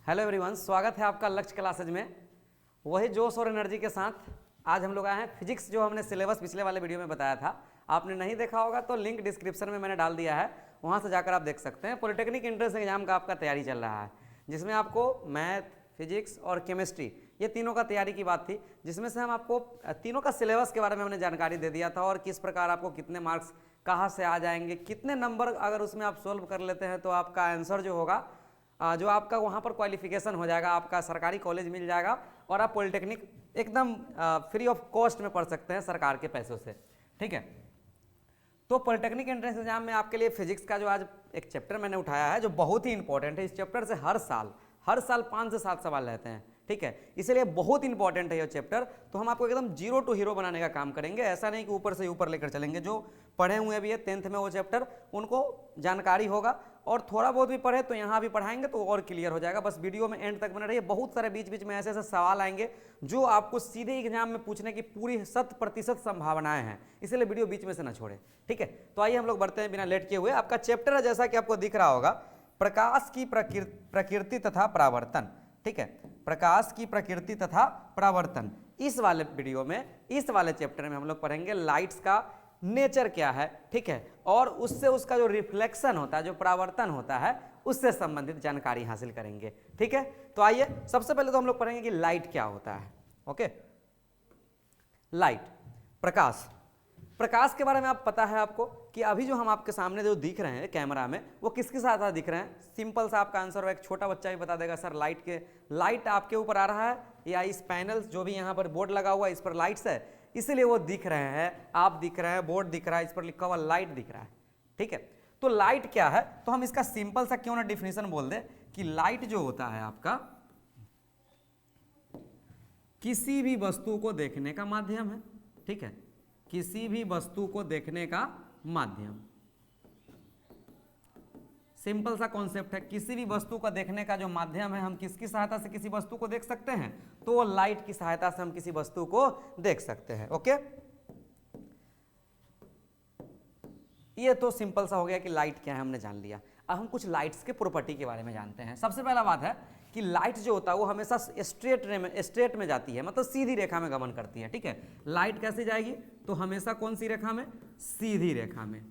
Hello everyone, स्वागत है आपका लक्ष्य क्लासेज में। वही जोश और एनर्जी के साथ आज हम लोग आए हैं फिजिक्स, जो हमने सिलेबस पिछले वाले वीडियो में बताया था। आपने नहीं देखा होगा तो लिंक डिस्क्रिप्शन में मैंने डाल दिया है, वहाँ से जाकर आप देख सकते हैं। पॉलिटेक्निक एंट्रेंस एग्जाम का आपका तैयारी चल रहा है, जिसमें आपको मैथ, फिजिक्स और केमिस्ट्री ये तीनों का तैयारी की बात थी, जिसमें से हम आपको तीनों का सिलेबस के बारे में हमने जानकारी दे दिया था और किस प्रकार आपको कितने मार्क्स कहाँ से आ जाएंगे, कितने नंबर अगर उसमें आप सोल्व कर लेते हैं तो आपका आंसर जो होगा, जो आपका वहाँ पर क्वालिफिकेशन हो जाएगा, आपका सरकारी कॉलेज मिल जाएगा और आप पॉलिटेक्निक एकदम फ्री ऑफ कॉस्ट में पढ़ सकते हैं सरकार के पैसों से। ठीक है, तो पॉलिटेक्निक एंट्रेंस एग्जाम में आपके लिए फिजिक्स का जो आज एक चैप्टर मैंने उठाया है जो बहुत ही इंपॉर्टेंट है। इस चैप्टर से हर साल 5 से 7 सवाल रहते हैं। ठीक है, इसलिए बहुत इंपॉर्टेंट है ये चैप्टर। तो हम आपको एकदम जीरो टू हीरो बनाने का काम करेंगे। ऐसा नहीं कि ऊपर से ऊपर लेकर चलेंगे। जो पढ़े हुए भी है 10th में वो चैप्टर, उनको जानकारी होगा, और थोड़ा बहुत भी पढ़े तो यहाँ भी पढ़ाएंगे तो और क्लियर हो जाएगा। बस वीडियो में एंड तक बने रहिए। बहुत सारे बीच बीच में ऐसे ऐसे सवाल आएंगे जो आपको सीधे एग्जाम में पूछने की पूरी 100% संभावनाएं हैं, इसलिए वीडियो बीच में से ना छोड़े। ठीक है, तो आइए हम लोग बढ़ते हैं बिना लेट किए हुए। आपका चैप्टर है, जैसा कि आपको दिख रहा होगा, प्रकाश की प्रकृति तथा परावर्तन। ठीक है, प्रकाश की प्रकृति तथा परावर्तन। इस वाले वीडियो में, इस वाले चैप्टर में हम लोग पढ़ेंगे लाइट्स का नेचर क्या है। ठीक है, और उससे उसका जो रिफ्लेक्शन होता है, जो परावर्तन होता है, उससे संबंधित जानकारी हासिल करेंगे। ठीक है, तो आइए सबसे पहले तो हम लोग पढ़ेंगे कि लाइट क्या होता है। ओके, लाइट, प्रकाश। प्रकाश के बारे में आप पता है आपको कि अभी जो हम आपके सामने जो दिख रहे हैं कैमरा में, वो किसके साथ दिख रहे हैं? सिंपल सा आपका आंसर एक छोटा बच्चा भी बता देगा, सर लाइट आपके ऊपर आ रहा है, या इस पैनल जो भी यहाँ पर बोर्ड लगा हुआ है इस पर लाइट्स है, इसलिए वो दिख रहे हैं, आप दिख रहे हैं, बोर्ड दिख रहा है, इस पर लिखा हुआ लाइट दिख रहा है। ठीक है, तो लाइट क्या है? तो हम इसका सिंपल सा क्यों ना डिफिनेशन बोल दे कि लाइट जो होता है आपका किसी भी वस्तु को देखने का माध्यम है। ठीक है, किसी भी वस्तु को देखने का माध्यम, सिंपल सा कॉन्सेप्ट है। किसी भी वस्तु का देखने का जो माध्यम है, हम किसकी सहायता से किसी वस्तु को देख सकते हैं? तो लाइट की सहायता से हम किसी वस्तु को देख सकते हैं। ओके, ये तो सिंपल सा हो गया कि लाइट क्या है, हमने जान लिया। अब हम कुछ लाइट्स के प्रॉपर्टी के बारे में जानते हैं। सबसे पहला बात है कि लाइट जो होता है वो हमेशा स्ट्रेट में जाती है, मतलब सीधी रेखा में गमन करती है। ठीक है, लाइट कैसे जाएगी? तो हमेशा कौन सी रेखा में? सीधी रेखा में।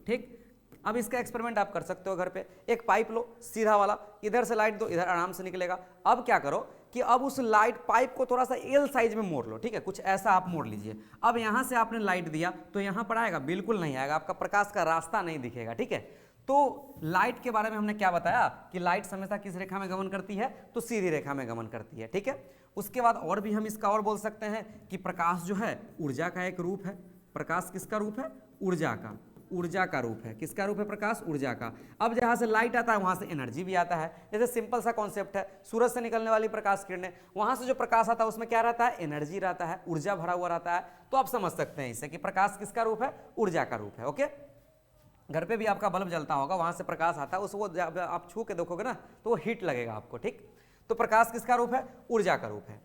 ठीक, अब इसका एक्सपेरिमेंट आप कर सकते हो घर पे। एक पाइप लो सीधा वाला, इधर से लाइट दो, इधर आराम से निकलेगा। अब क्या करो कि अब उस लाइट पाइप को थोड़ा सा एल साइज में मोड़ लो। ठीक है, कुछ ऐसा आप मोड़ लीजिए। अब यहां से आपने लाइट दिया तो यहां पर आएगा? बिल्कुल नहीं आएगा, आपका प्रकाश का रास्ता नहीं दिखेगा। ठीक है, तो लाइट के बारे में हमने क्या बताया कि लाइट हमेशा किस रेखा में गमन करती है? तो सीधी रेखा में गमन करती है। ठीक है, उसके बाद और भी हम इसका और बोल सकते हैं कि प्रकाश जो है ऊर्जा का एक रूप है। प्रकाश किसका रूप है? ऊर्जा का। ऊर्जा का रूप है। किसका रूप है? प्रकाश ऊर्जा का। अब जहां से लाइट आता है वहां से एनर्जी भी आता है। जैसे सिंपल सा कॉन्सेप्ट है, सूरज से निकलने वाली प्रकाश किरणें, वहां से जो प्रकाश आता है उसमें क्या रहता है? एनर्जी रहता है, ऊर्जा भरा हुआ रहता है। तो आप समझ सकते हैं इससे कि प्रकाश किसका रूप है? ऊर्जा का रूप है। ओके, घर पे भी आपका बल्ब जलता होगा, वहां से प्रकाश आता है, उसको जब आप छू के देखोगे ना तो वो हीट लगेगा आपको। ठीक, तो प्रकाश किसका रूप है? ऊर्जा का रूप है।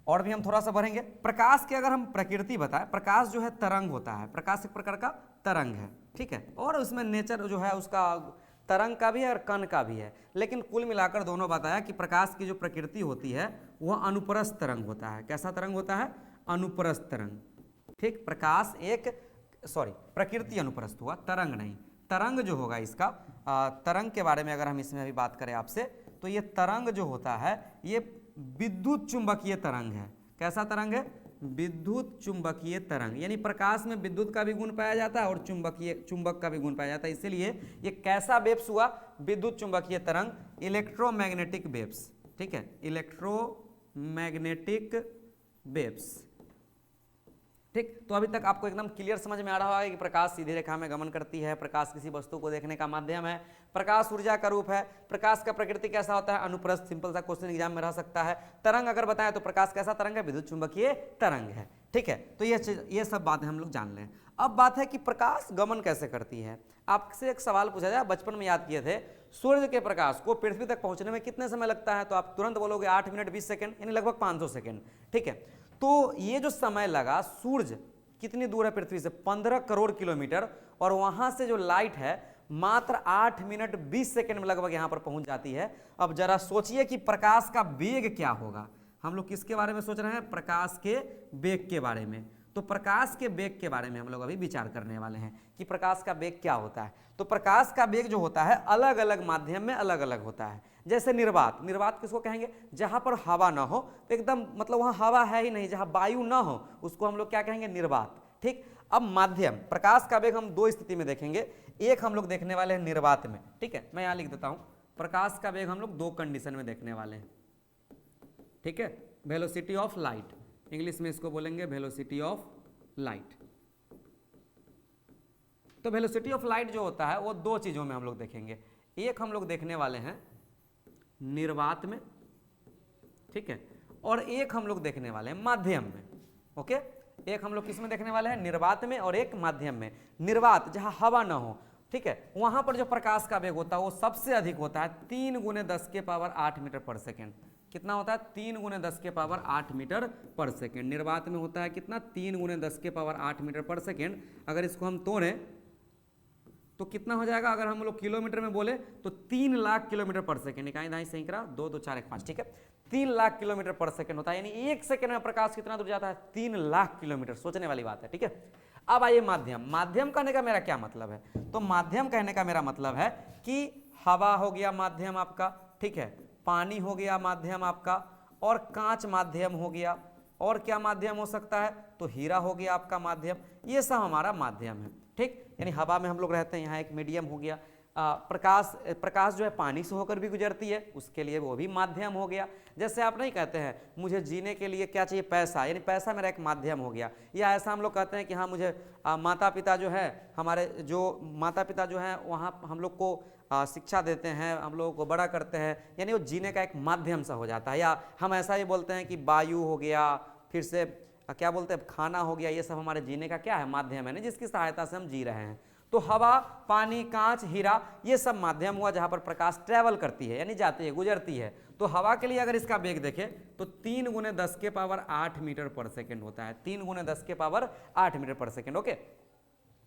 और भी हम थोड़ा सा बढ़ेंगे। प्रकाश की अगर हम प्रकृति बताएं, प्रकाश जो है तरंग होता है। प्रकाश एक प्रकार का तरंग है। ठीक है, और उसमें नेचर जो है उसका तरंग का भी है और कण का भी है, लेकिन कुल मिलाकर दोनों बताया कि प्रकाश की जो प्रकृति होती है वह अनुप्रस्थ तरंग होता है। कैसा तरंग होता है? अनुप्रस्थ तरंग। ठीक, प्रकाश प्रकृति अनुप्रस्थ हुआ, तरंग नहीं। तरंग जो होगा इसका, तरंग के बारे में अगर हम इसमें अभी बात करें आपसे, तो ये तरंग जो होता है ये विद्युत चुंबकीय तरंग है। कैसा तरंग है? विद्युत चुंबकीय तरंग, यानी प्रकाश में विद्युत का भी गुण पाया जाता है और चुंबक का भी गुण पाया जाता है। इसीलिए ये कैसा वेव्स हुआ? विद्युत चुंबकीय तरंग, इलेक्ट्रोमैग्नेटिक वेव्स। ठीक है, इलेक्ट्रोमैग्नेटिक वेव्स। ठीक, तो अभी तक आपको एकदम क्लियर समझ में आ रहा है कि प्रकाश सीधी रेखा में गमन करती है, प्रकाश किसी वस्तु को देखने का माध्यम है, प्रकाश ऊर्जा का रूप है, प्रकाश का प्रकृति कैसा होता है? अनुप्रस्थ। सिंपल सा क्वेश्चन एग्जाम में रह सकता है। तरंग अगर बताएं तो प्रकाश कैसा तरंग है? विद्युत चुंबकीय तरंग है। ठीक है, तो ये सब बातें हम लोग जान लें। अब बात है कि प्रकाश गमन कैसे करती है। आपसे एक सवाल पूछा जाए, बचपन में याद किए थे, सूर्य के प्रकाश को पृथ्वी तक पहुंचने में कितने समय लगता है? तो आप तुरंत बोलोगे 8 मिनट 20 सेकंड, यानी लगभग 500 सेकंड। ठीक है, तो ये जो समय लगा, सूर्य कितनी दूर है पृथ्वी से? 15 करोड़ किलोमीटर, और वहां से जो लाइट है मात्र 8 मिनट 20 सेकेंड में लगभग यहाँ पर पहुँच जाती है। अब जरा सोचिए कि प्रकाश का वेग क्या होगा। हम लोग किसके बारे में सोच रहे हैं? प्रकाश के वेग के बारे में। तो प्रकाश के वेग के बारे में हम लोग अभी विचार करने वाले हैं कि प्रकाश का वेग क्या होता है। तो प्रकाश का वेग जो होता है अलग अलग माध्यम में अलग अलग होता है। जैसे निर्वात, निर्वात किसको कहेंगे? जहां पर हवा ना हो, तो एकदम मतलब वहां हवा है ही नहीं, जहां वायु ना हो, उसको हम लोग क्या कहेंगे? निर्वात। ठीक। अब माध्यम, प्रकाश का वेग हम दो स्थिति में देखेंगे। एक हम लोग देखने वाले हैं निर्वात में। ठीक है, मैं यहां लिख देता हूं, प्रकाश का वेग हम लोग दो कंडीशन में देखने वाले हैं। ठीक है, वेलोसिटी ऑफ लाइट, इंग्लिश में इसको बोलेंगे वेलोसिटी ऑफ लाइट। तो वेलोसिटी ऑफ लाइट जो होता है वो दो चीजों में हम लोग देखेंगे। एक हम लोग देखने वाले हैं निर्वात में, ठीक है, और एक हम लोग देखने वाले हैं माध्यम में। ओके, एक हम लोग किस में देखने वाले हैं? निर्वात में, और एक माध्यम में। निर्वात जहां हवा ना हो, ठीक है, वहां पर जो प्रकाश का वेग होता है वो सबसे अधिक होता है 3 × 10⁸ मीटर पर सेकेंड। कितना होता है? 3 × 10⁸ मीटर पर सेकेंड। निर्वात में होता है कितना? 3 × 10⁸ मीटर पर सेकेंड। अगर इसको हम तोड़ें तो कितना हो जाएगा? अगर हम लोग किलोमीटर में बोले तो 3 लाख किलोमीटर पर सेकेंड। इकाई दाई सही करा, 2 2 4 1 5, ठीक है, 3 लाख किलोमीटर पर सेकेंड होता है। यानी एक सेकेंड में प्रकाश कितना दूर जाता है? 3 लाख किलोमीटर। सोचने वाली बात है। ठीक है, अब आइए माध्यम। माध्यम कहने का मेरा क्या मतलब है? तो माध्यम कहने का मेरा मतलब है कि हवा हो गया माध्यम आपका, ठीक है, पानी हो गया माध्यम आपका, और कांच माध्यम हो गया। और क्या माध्यम हो सकता है? तो हीरा हो गया आपका माध्यम। ये सब हमारा माध्यम है। ठीक, यानी हवा में हम लोग रहते हैं, यहाँ एक मीडियम हो गया। प्रकाश जो है पानी से होकर भी गुजरती है, उसके लिए वो भी माध्यम हो गया। जैसे आप नहीं कहते हैं मुझे जीने के लिए क्या चाहिए? पैसा, यानी पैसा मेरा एक माध्यम हो गया। या ऐसा हम लोग कहते हैं कि हाँ मुझे माता पिता जो है, हमारे जो माता पिता जो हैं वहाँ हम लोग को शिक्षा देते हैं, हम लोगों को बड़ा करते हैं, यानी वो जीने का एक माध्यम सा हो जाता है। या हम ऐसा ही बोलते हैं कि वायु हो गया, फिर से क्या बोलते हैं, खाना हो गया, ये सब हमारे जीने का क्या है? माध्यम है ना, जिसकी सहायता से हम जी रहे हैं। तो हवा, पानी, कांच, हीरा, ये सब माध्यम हुआ जहां पर प्रकाश ट्रैवल करती है, यानी जाती है, गुजरती है। तो हवा के लिए अगर इसका वेग देखें तो 3 × 10⁸ मीटर पर सेकेंड होता है। 3 × 10⁸ मीटर पर सेकेंड। ओके,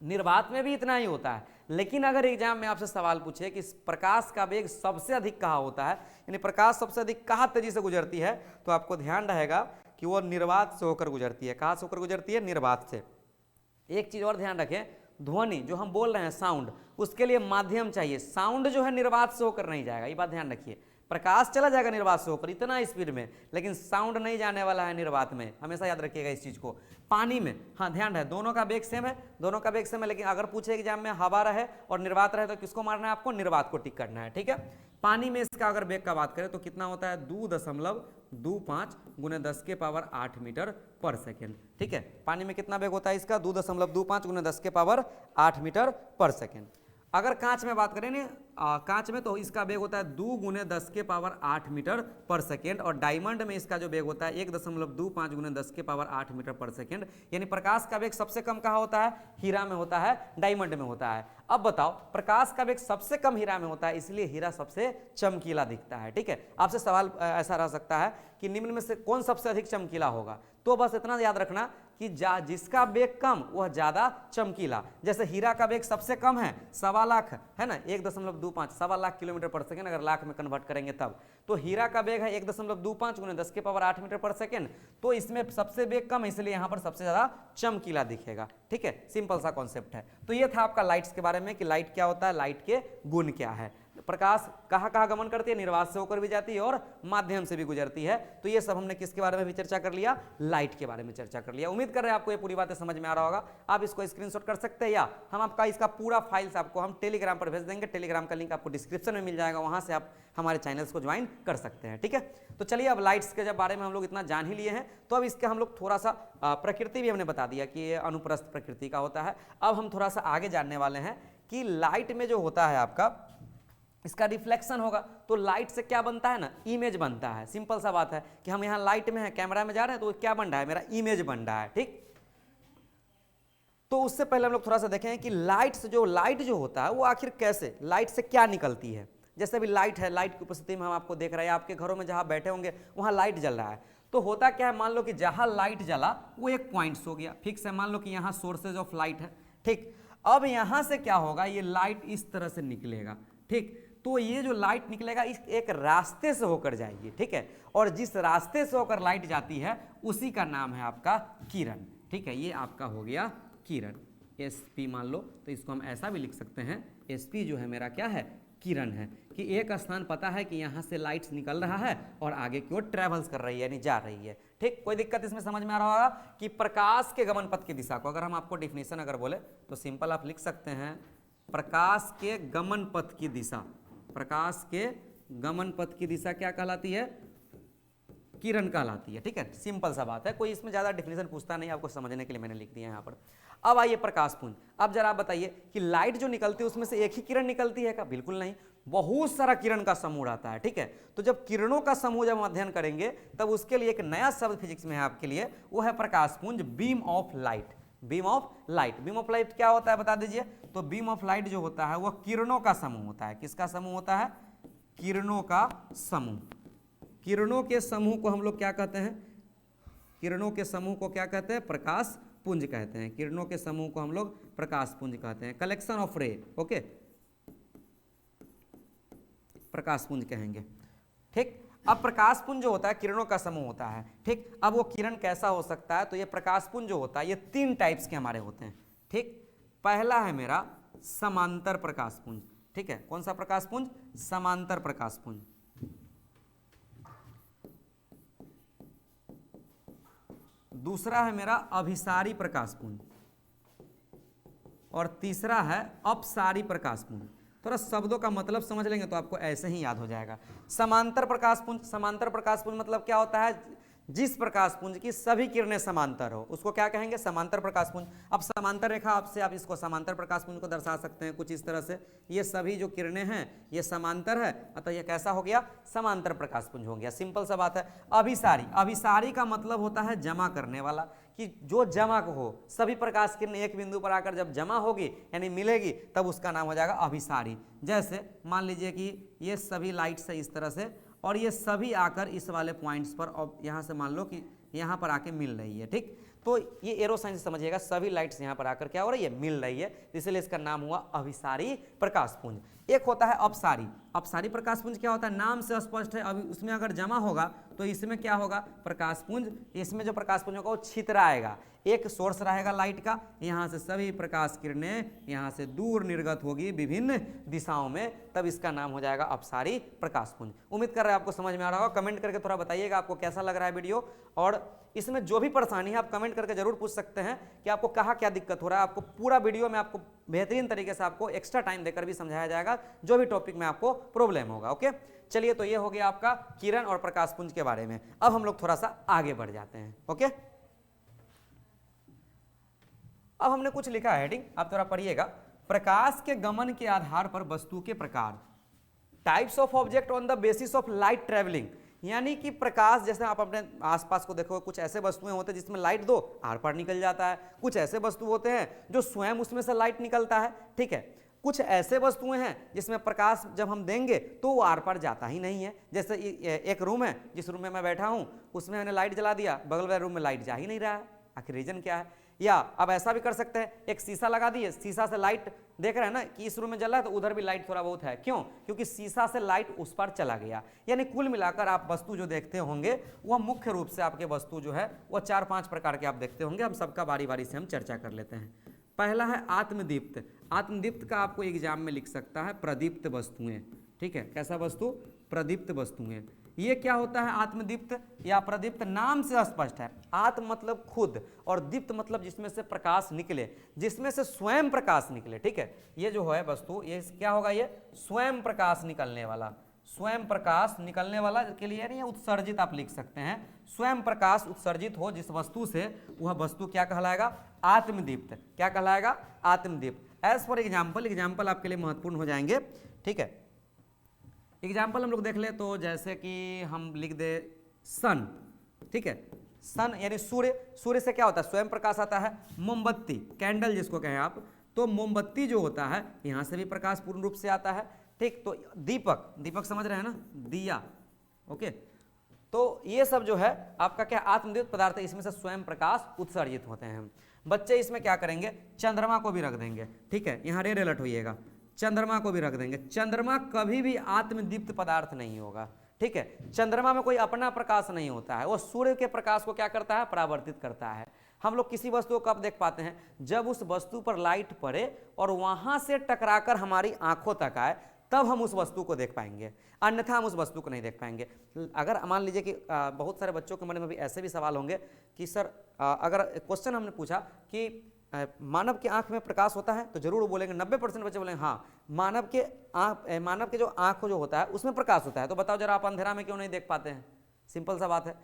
निर्वात में भी इतना ही होता है। लेकिन अगर एग्जाम में आपसे सवाल पूछे कि प्रकाश का वेग सबसे अधिक कहाँ होता है, यानी प्रकाश सबसे अधिक कहाँ तेजी से गुजरती है, तो आपको ध्यान रहेगा कि वो निर्वात से होकर गुजरती है। कहाँ से होकर गुजरती है? निर्वात से। एक चीज और ध्यान रखें, ध्वनि जो हम बोल रहे हैं साउंड, उसके लिए माध्यम चाहिए। साउंड जो है निर्वात से होकर नहीं जाएगा, ये बात ध्यान रखिए। प्रकाश चला जाएगा निर्वात से होकर इतना स्पीड में, लेकिन साउंड नहीं जाने वाला है निर्वात में, हमेशा याद रखिएगा इस चीज को। पानी में हाँ ध्यान रहे, दोनों का वेग सेम है, दोनों का वेग सेम है, लेकिन अगर पूछे एग्जाम में हवा रहे और निर्वात रहे तो किसको मारना है आपको? निर्वात को टिक करना है। ठीक है, पानी में इसका अगर वेग का बात करें तो कितना होता है? 2.25 × 10⁸ मीटर पर सेकेंड। ठीक है, पानी में कितना वेग होता है इसका? 2.25 × 10⁸ मीटर पर सेकेंड। अगर कांच में बात करें ना, कांच में तो इसका वेग होता है 2 × 10⁸ मीटर पर सेकेंड, और डायमंड में इसका जो वेग होता है 1.25 × 10⁸ मीटर पर सेकेंड। यानी प्रकाश का वेग सबसे कम कहाँ होता है? हीरा में होता है, डायमंड में होता है। अब बताओ, प्रकाश का वेग सबसे कम हीरा में होता है, इसलिए हीरा सबसे चमकीला दिखता है। ठीक है, आपसे सवाल ऐसा रह सकता है कि निम्न में से कौन सबसे अधिक चमकीला होगा? तो बस इतना याद रखना कि जिसका वेग कम वह ज्यादा चमकीला। जैसे हीरा का वेग सबसे कम है 1.25 लाख है ना, 1.25 1.25 लाख किलोमीटर पर सेकेंड, अगर लाख में कन्वर्ट करेंगे तब। तो हीरा का वेग है 1.25 × 10⁸ मीटर पर सेकेंड, तो इसमें सबसे वेग कम है, इसलिए यहाँ पर सबसे ज्यादा चमकीला दिखेगा। ठीक है, सिंपल सा कॉन्सेप्ट है। तो ये था आपका लाइट्स के बारे में कि लाइट क्या होता है, लाइट के गुण क्या है, प्रकाश कहाँ कहाँ गमन करती है, निर्वात से होकर भी जाती है और माध्यम से भी गुजरती है। तो ये सब हमने किसके बारे में भी चर्चा कर लिया? लाइट के बारे में चर्चा कर लिया। उम्मीद कर रहे हैं आपको ये पूरी बातें समझ में आ रहा होगा। आप इसको स्क्रीनशॉट कर सकते हैं, या हम आपका इसका पूरा फाइल्स आपको हम टेलीग्राम पर भेज देंगे। टेलीग्राम का लिंक आपको डिस्क्रिप्शन में मिल जाएगा, वहां से आप हमारे चैनल्स को ज्वाइन कर सकते हैं। ठीक है, तो चलिए अब लाइट्स के जब बारे में हम लोग इतना जान ही लिए हैं, तो अब इसके हम लोग थोड़ा सा प्रकृति भी हमने बता दिया कि ये अनुप्रस्थ प्रकृति का होता है। अब हम थोड़ा सा आगे जानने वाले हैं कि लाइट में जो होता है आपका, इसका रिफ्लेक्शन होगा। तो लाइट से क्या बनता है ना, इमेज बनता है। सिंपल सा बात है कि हम यहाँ लाइट में हैं, कैमरा में जा रहे हैं, तो क्या बन रहा है? मेरा इमेज बन रहा है। ठीक, तो उससे पहले हम लोग थोड़ा सा देखें कि लाइट जो होता है वो आखिर कैसे, लाइट से क्या निकलती है। जैसे अभी लाइट है, लाइट की उपस्थिति में हम आपको देख रहे हैं, आपके घरों में जहाँ बैठे होंगे वहाँ लाइट जल रहा है। तो होता क्या है, मान लो कि जहाँ लाइट जला वो एक पॉइंट्स हो गया, फिक्स है। मान लो कि यहाँ सोर्सेज ऑफ लाइट है, ठीक। अब यहां से क्या होगा, ये लाइट इस तरह से निकलेगा, ठीक। तो ये जो लाइट निकलेगा इस एक रास्ते से होकर जाएगी, ठीक है, और जिस रास्ते से होकर लाइट जाती है उसी का नाम है आपका किरण, ठीक है। ये आपका हो गया किरण, SP मान लो, तो इसको हम ऐसा भी लिख सकते हैं, SP जो है मेरा क्या है, किरण है, कि एक स्थान पता है कि यहाँ से लाइट्स निकल रहा है और आगे की ओर ट्रेवल्स कर रही है, यानी जा रही है, ठीक। कोई दिक्कत इसमें समझ में आ रहा होगा कि प्रकाश के गमन पथ की दिशा को अगर हम आपको डिफिनेशन अगर बोले तो सिंपल आप लिख सकते हैं, प्रकाश के गमन पथ की दिशा, प्रकाश के गमन पथ की दिशा क्या कहलाती है, किरण कहलाती है, ठीक है। सिंपल सा बात है, कोई इसमें ज्यादा डिफिनेशन पूछता नहीं, आपको समझने के लिए मैंने लिख दिया यहाँ पर। अब आइए प्रकाशपुंज, अब जरा आप बताइए कि लाइट जो निकलती है उसमें से एक ही किरण निकलती है क्या, बिल्कुल नहीं, बहुत सारा किरण का समूह रहता है, ठीक है। तो जब किरणों का समूह जब हम अध्ययन करेंगे तब उसके लिए एक नया शब्द फिजिक्स में है आपके लिए, वो है प्रकाशपुंज, beam of light, beam of light. Beam of light क्या होता है बता दीजिए, तो बीम ऑफ लाइट जो होता है वह किरणों का समूह होता है, किसका समूह होता है, किरणों का समूह। किरणों के समूह को हम लोग क्या कहते हैं, किरणों के समूह को क्या कहते हैं, प्रकाश पुंज कहते हैं, किरणों के समूह को हम लोग प्रकाश पुंज कहते हैं, कलेक्शन ऑफ रे, ओके, प्रकाश पुंज कहेंगे, ठीक। अब प्रकाश पुंज जो होता है किरणों का समूह होता है, ठीक। अब वो किरण कैसा हो सकता है, तो ये प्रकाश पुंज जो होता है ये 3 टाइप्स के हमारे होते हैं, ठीक। पहला है मेरा समांतर प्रकाश पुंज, ठीक है, कौन सा प्रकाश पुंज, समांतर प्रकाश पुंज। दूसरा है मेरा अभिसारी प्रकाश पुंज, और तीसरा है अपसारी प्रकाश पुंज। थोड़ा शब्दों का मतलब समझ लेंगे तो आपको ऐसे ही याद हो जाएगा। समांतर प्रकाश पुंज, समांतर प्रकाश पुंज मतलब क्या होता है, जिस प्रकाश पुंज की सभी किरणें समांतर हो उसको क्या कहेंगे, समांतर प्रकाश पुंज। अब समांतर रेखा आपसे आप इसको समांतर प्रकाश पुंज को दर्शा सकते हैं कुछ इस तरह से, ये सभी जो किरणें हैं ये समांतर है, अतः ये कैसा हो गया, समांतर प्रकाश पुंज हो गया, सिंपल सा बात है। अभिसारी, अभिसारी का मतलब होता है जमा करने वाला, कि जो जमा हो, सभी प्रकाश किरण एक बिंदु पर आकर जब जमा होगी यानी मिलेगी तब उसका नाम हो जाएगा अभिसारी। जैसे मान लीजिए कि ये सभी लाइट्स है इस तरह से, और ये सभी आकर इस वाले पॉइंट्स पर, और यहाँ से मान लो कि यहाँ पर आके मिल रही है, ठीक। तो ये एरो साइन से समझिएगा, सभी लाइट्स यहाँ पर आकर क्या हो रही है, मिल रही है, इसलिए इसका नाम हुआ अभिसारी प्रकाश पुंज। एक होता है अपसारी, अपसारी प्रकाश पुंज क्या होता है, नाम से स्पष्ट है, अभी उसमें अगर जमा होगा तो इसमें क्या होगा, प्रकाश पुंज, इसमें जो प्रकाश पुंज होगा वो छितराएगा, एक सोर्स रहेगा लाइट का, यहाँ से सभी प्रकाश किरणें यहाँ से दूर निर्गत होगी विभिन्न दिशाओं में, तब इसका नाम हो जाएगा अपसारी प्रकाश पुंज। उम्मीद कर रहे हैं आपको समझ में आ रहा होगा, कमेंट करके थोड़ा बताइएगा आपको कैसा लग रहा है वीडियो, और इसमें जो भी परेशानी है आप कमेंट करके जरूर पूछ सकते हैं कि आपको कहाँ क्या दिक्कत हो रहा है। आपको पूरा वीडियो में आपको बेहतरीन तरीके से आपको एक्स्ट्रा टाइम देकर भी समझाया जाएगा जो भी टॉपिक में आपको प्रॉब्लम होगा, ओके। चलिए, तो ये हो गया आपका किरण और प्रकाश पुंज के बारे में। अब हम लोग थोड़ा सा आगे बढ़ जाते हैं, ओके। अब हमने कुछ लिखा है हेडिंग, आप थोड़ा पढ़िएगा, प्रकाश के गमन के आधार पर वस्तु के प्रकार, types of object on the basis of light travelling. यानी कि प्रकाश, जैसे आप अपने आसपास को देखो, कुछ ऐसे वस्तुएं होते हैं जिसमें लाइट दो आर पार निकल जाता है, कुछ ऐसे वस्तु होते हैं जो स्वयं उसमें से लाइट निकलता है, ठीक है। कुछ ऐसे वस्तुएं हैं जिसमें प्रकाश जब हम देंगे तो वो आर पार जाता ही नहीं है। जैसे एक रूम है, जिस रूम में मैं बैठा हूं उसमें मैंने लाइट जला दिया, बगल वाले रूम में लाइट जा ही नहीं रहा है, आखिर रीजन क्या है। या अब ऐसा भी कर सकते हैं, एक शीशा लगा दिए, शीशा से लाइट देख रहे हैं ना कि इस रूम में जला है तो उधर भी लाइट थोड़ा बहुत है, क्यों, क्योंकि शीशा से लाइट उस पर चला गया। यानी कुल मिलाकर आप वस्तु जो देखते होंगे वह मुख्य रूप से आपके वस्तु जो है वह 4-5 प्रकार के आप देखते होंगे। हम सबका बारी बारी से हम चर्चा कर लेते हैं। पहला है आत्मदीप्त। आत्मदीप्त का आपको एग्जाम में लिख सकता है प्रदीप्त वस्तुएं, ठीक है। कैसा वस्तु, प्रदीप्त वस्तुएं। ये क्या होता है आत्मदीप्त या प्रदीप्त, नाम से स्पष्ट है। आत्म मतलब खुद, और दीप्त मतलब जिसमें से प्रकाश निकले, जिसमें से स्वयं प्रकाश निकले, ठीक है। ये जो है वस्तु, ये क्या होगा, ये स्वयं प्रकाश निकलने वाला, स्वयं प्रकाश निकलने वाला के लिए नहीं, उत्सर्जित आप लिख सकते हैं। स्वयं प्रकाश उत्सर्जित हो जिस वस्तु से, वह वस्तु क्या कहलाएगा, आत्मदीप्त। क्या कहलाएगा, आत्मदीप्त। एज फॉर एग्जाम्पल, एग्जाम्पल आपके लिए महत्वपूर्ण हो जाएंगे, ठीक है। एग्जाम्पल हम लोग देख ले तो जैसे कि हम लिख दे सन, ठीक है। सन यानी सूर्य, सूर्य से क्या होता है, स्वयं प्रकाश आता है। मोमबत्ती, कैंडल जिसको कहें आप, तो मोमबत्ती जो होता है यहाँ से भी प्रकाश पूर्ण रूप से आता है, ठीक। तो दीपक, दीपक समझ रहे हैं ना, दिया, ओके। तो ये सब जो है आपका क्या आत्मदीप्त पदार्थ है, इसमें से स्वयं प्रकाश उत्सर्जित होते हैं। बच्चे इसमें क्या करेंगे, चंद्रमा को भी रख देंगे, ठीक है, यहाँ रेड अलर्ट होइएगा, चंद्रमा को भी रख देंगे। चंद्रमा कभी भी आत्मदीप्त पदार्थ नहीं होगा, ठीक है, चंद्रमा में कोई अपना प्रकाश नहीं होता है, वो सूर्य के प्रकाश को क्या करता है, परावर्तित करता है। हम लोग किसी वस्तु को कब देख पाते हैं, जब उस वस्तु पर लाइट पड़े और वहां से टकराकर हमारी आंखों तक आए, तब हम उस वस्तु को देख पाएंगे, अन्यथा हम उस वस्तु को नहीं देख पाएंगे। अगर मान लीजिए कि बहुत सारे बच्चों के मन में भी ऐसे भी सवाल होंगे कि सर अगर क्वेश्चन हमने पूछा कि मानव की आंख में प्रकाश होता है, तो जरूर वो बोलेंगे, 90% बच्चे बोलेंगे हाँ, मानव के जो आंख जो होता है उसमें प्रकाश होता है। तो बताओ जरा, आप अंधेरा में क्यों नहीं देख पाते हैं? सिंपल सा बात है,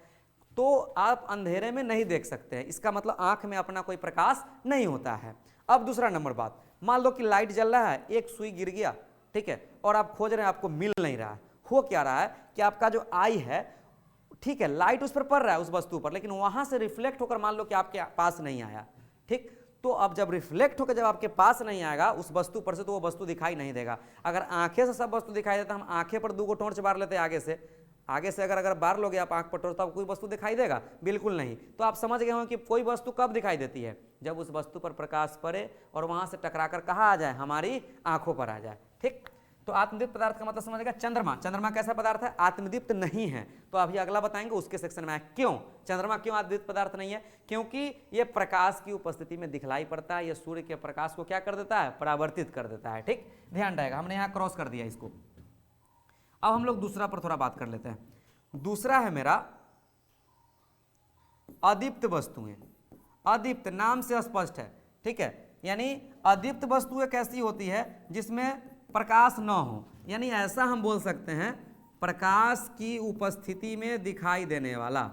तो आप अंधेरे में नहीं देख सकते हैं, इसका मतलब आंख में अपना कोई प्रकाश नहीं होता है। अब दूसरा नंबर बात, मान लो कि लाइट जल रहा है, एक सुई गिर गया, ठीक है, और आप खोज रहे हैं, आपको मिल नहीं रहा है। हो क्या रहा है कि आपका जो आई है, ठीक है, लाइट उस पर पड़ रहा है उस वस्तु पर, लेकिन वहां से रिफ्लेक्ट होकर मान लो कि आपके पास नहीं आया, ठीक, तो अब जब रिफ्लेक्ट होकर जब आपके पास नहीं आएगा उस वस्तु पर से, तो वो वस्तु दिखाई नहीं देगा। अगर आंखें से सब वस्तु दिखाई देता, हम आंखें पर 2 टॉर्च बार लेते हैं आगे से अगर बार लोगे आप आंख पर टॉर्च, तो कोई वस्तु दिखाई देगा? बिल्कुल नहीं। तो आप समझ गए हो कि कोई वस्तु कब दिखाई देती है, जब उस वस्तु पर प्रकाश पड़े और वहां से टकराकर कहाँ आ जाए, हमारी आंखों पर आ जाए, ठीक। तो आत्मदीप्त पदार्थ का मतलब समझेगा, चंद्रमा कैसा पदार्थ है, आत्मदीप्त नहीं है। तो अभी अगला बताएंगे उसके सेक्शन में क्यों चंद्रमा क्यों आत्मदीप्त पदार्थ नहीं है, क्योंकि ये प्रकाश की उपस्थिति में दिखलाई पड़ता है, ये सूर्य के प्रकाश को क्या कर देता है, परावर्तित कर देता है, ठीक, ध्यान रहेगा। हमने यहाँ क्रॉस कर दिया इसको। अब हम लोग दूसरा पर थोड़ा बात कर लेते हैं। दूसरा है मेरा अदीप्त वस्तुएं। अदीप्त नाम से स्पष्ट है, ठीक है, यानी अदीप्त वस्तुएं कैसी होती है, जिसमें प्रकाश न हो, यानी ऐसा हम बोल सकते हैं प्रकाश की उपस्थिति में दिखाई देने वाला,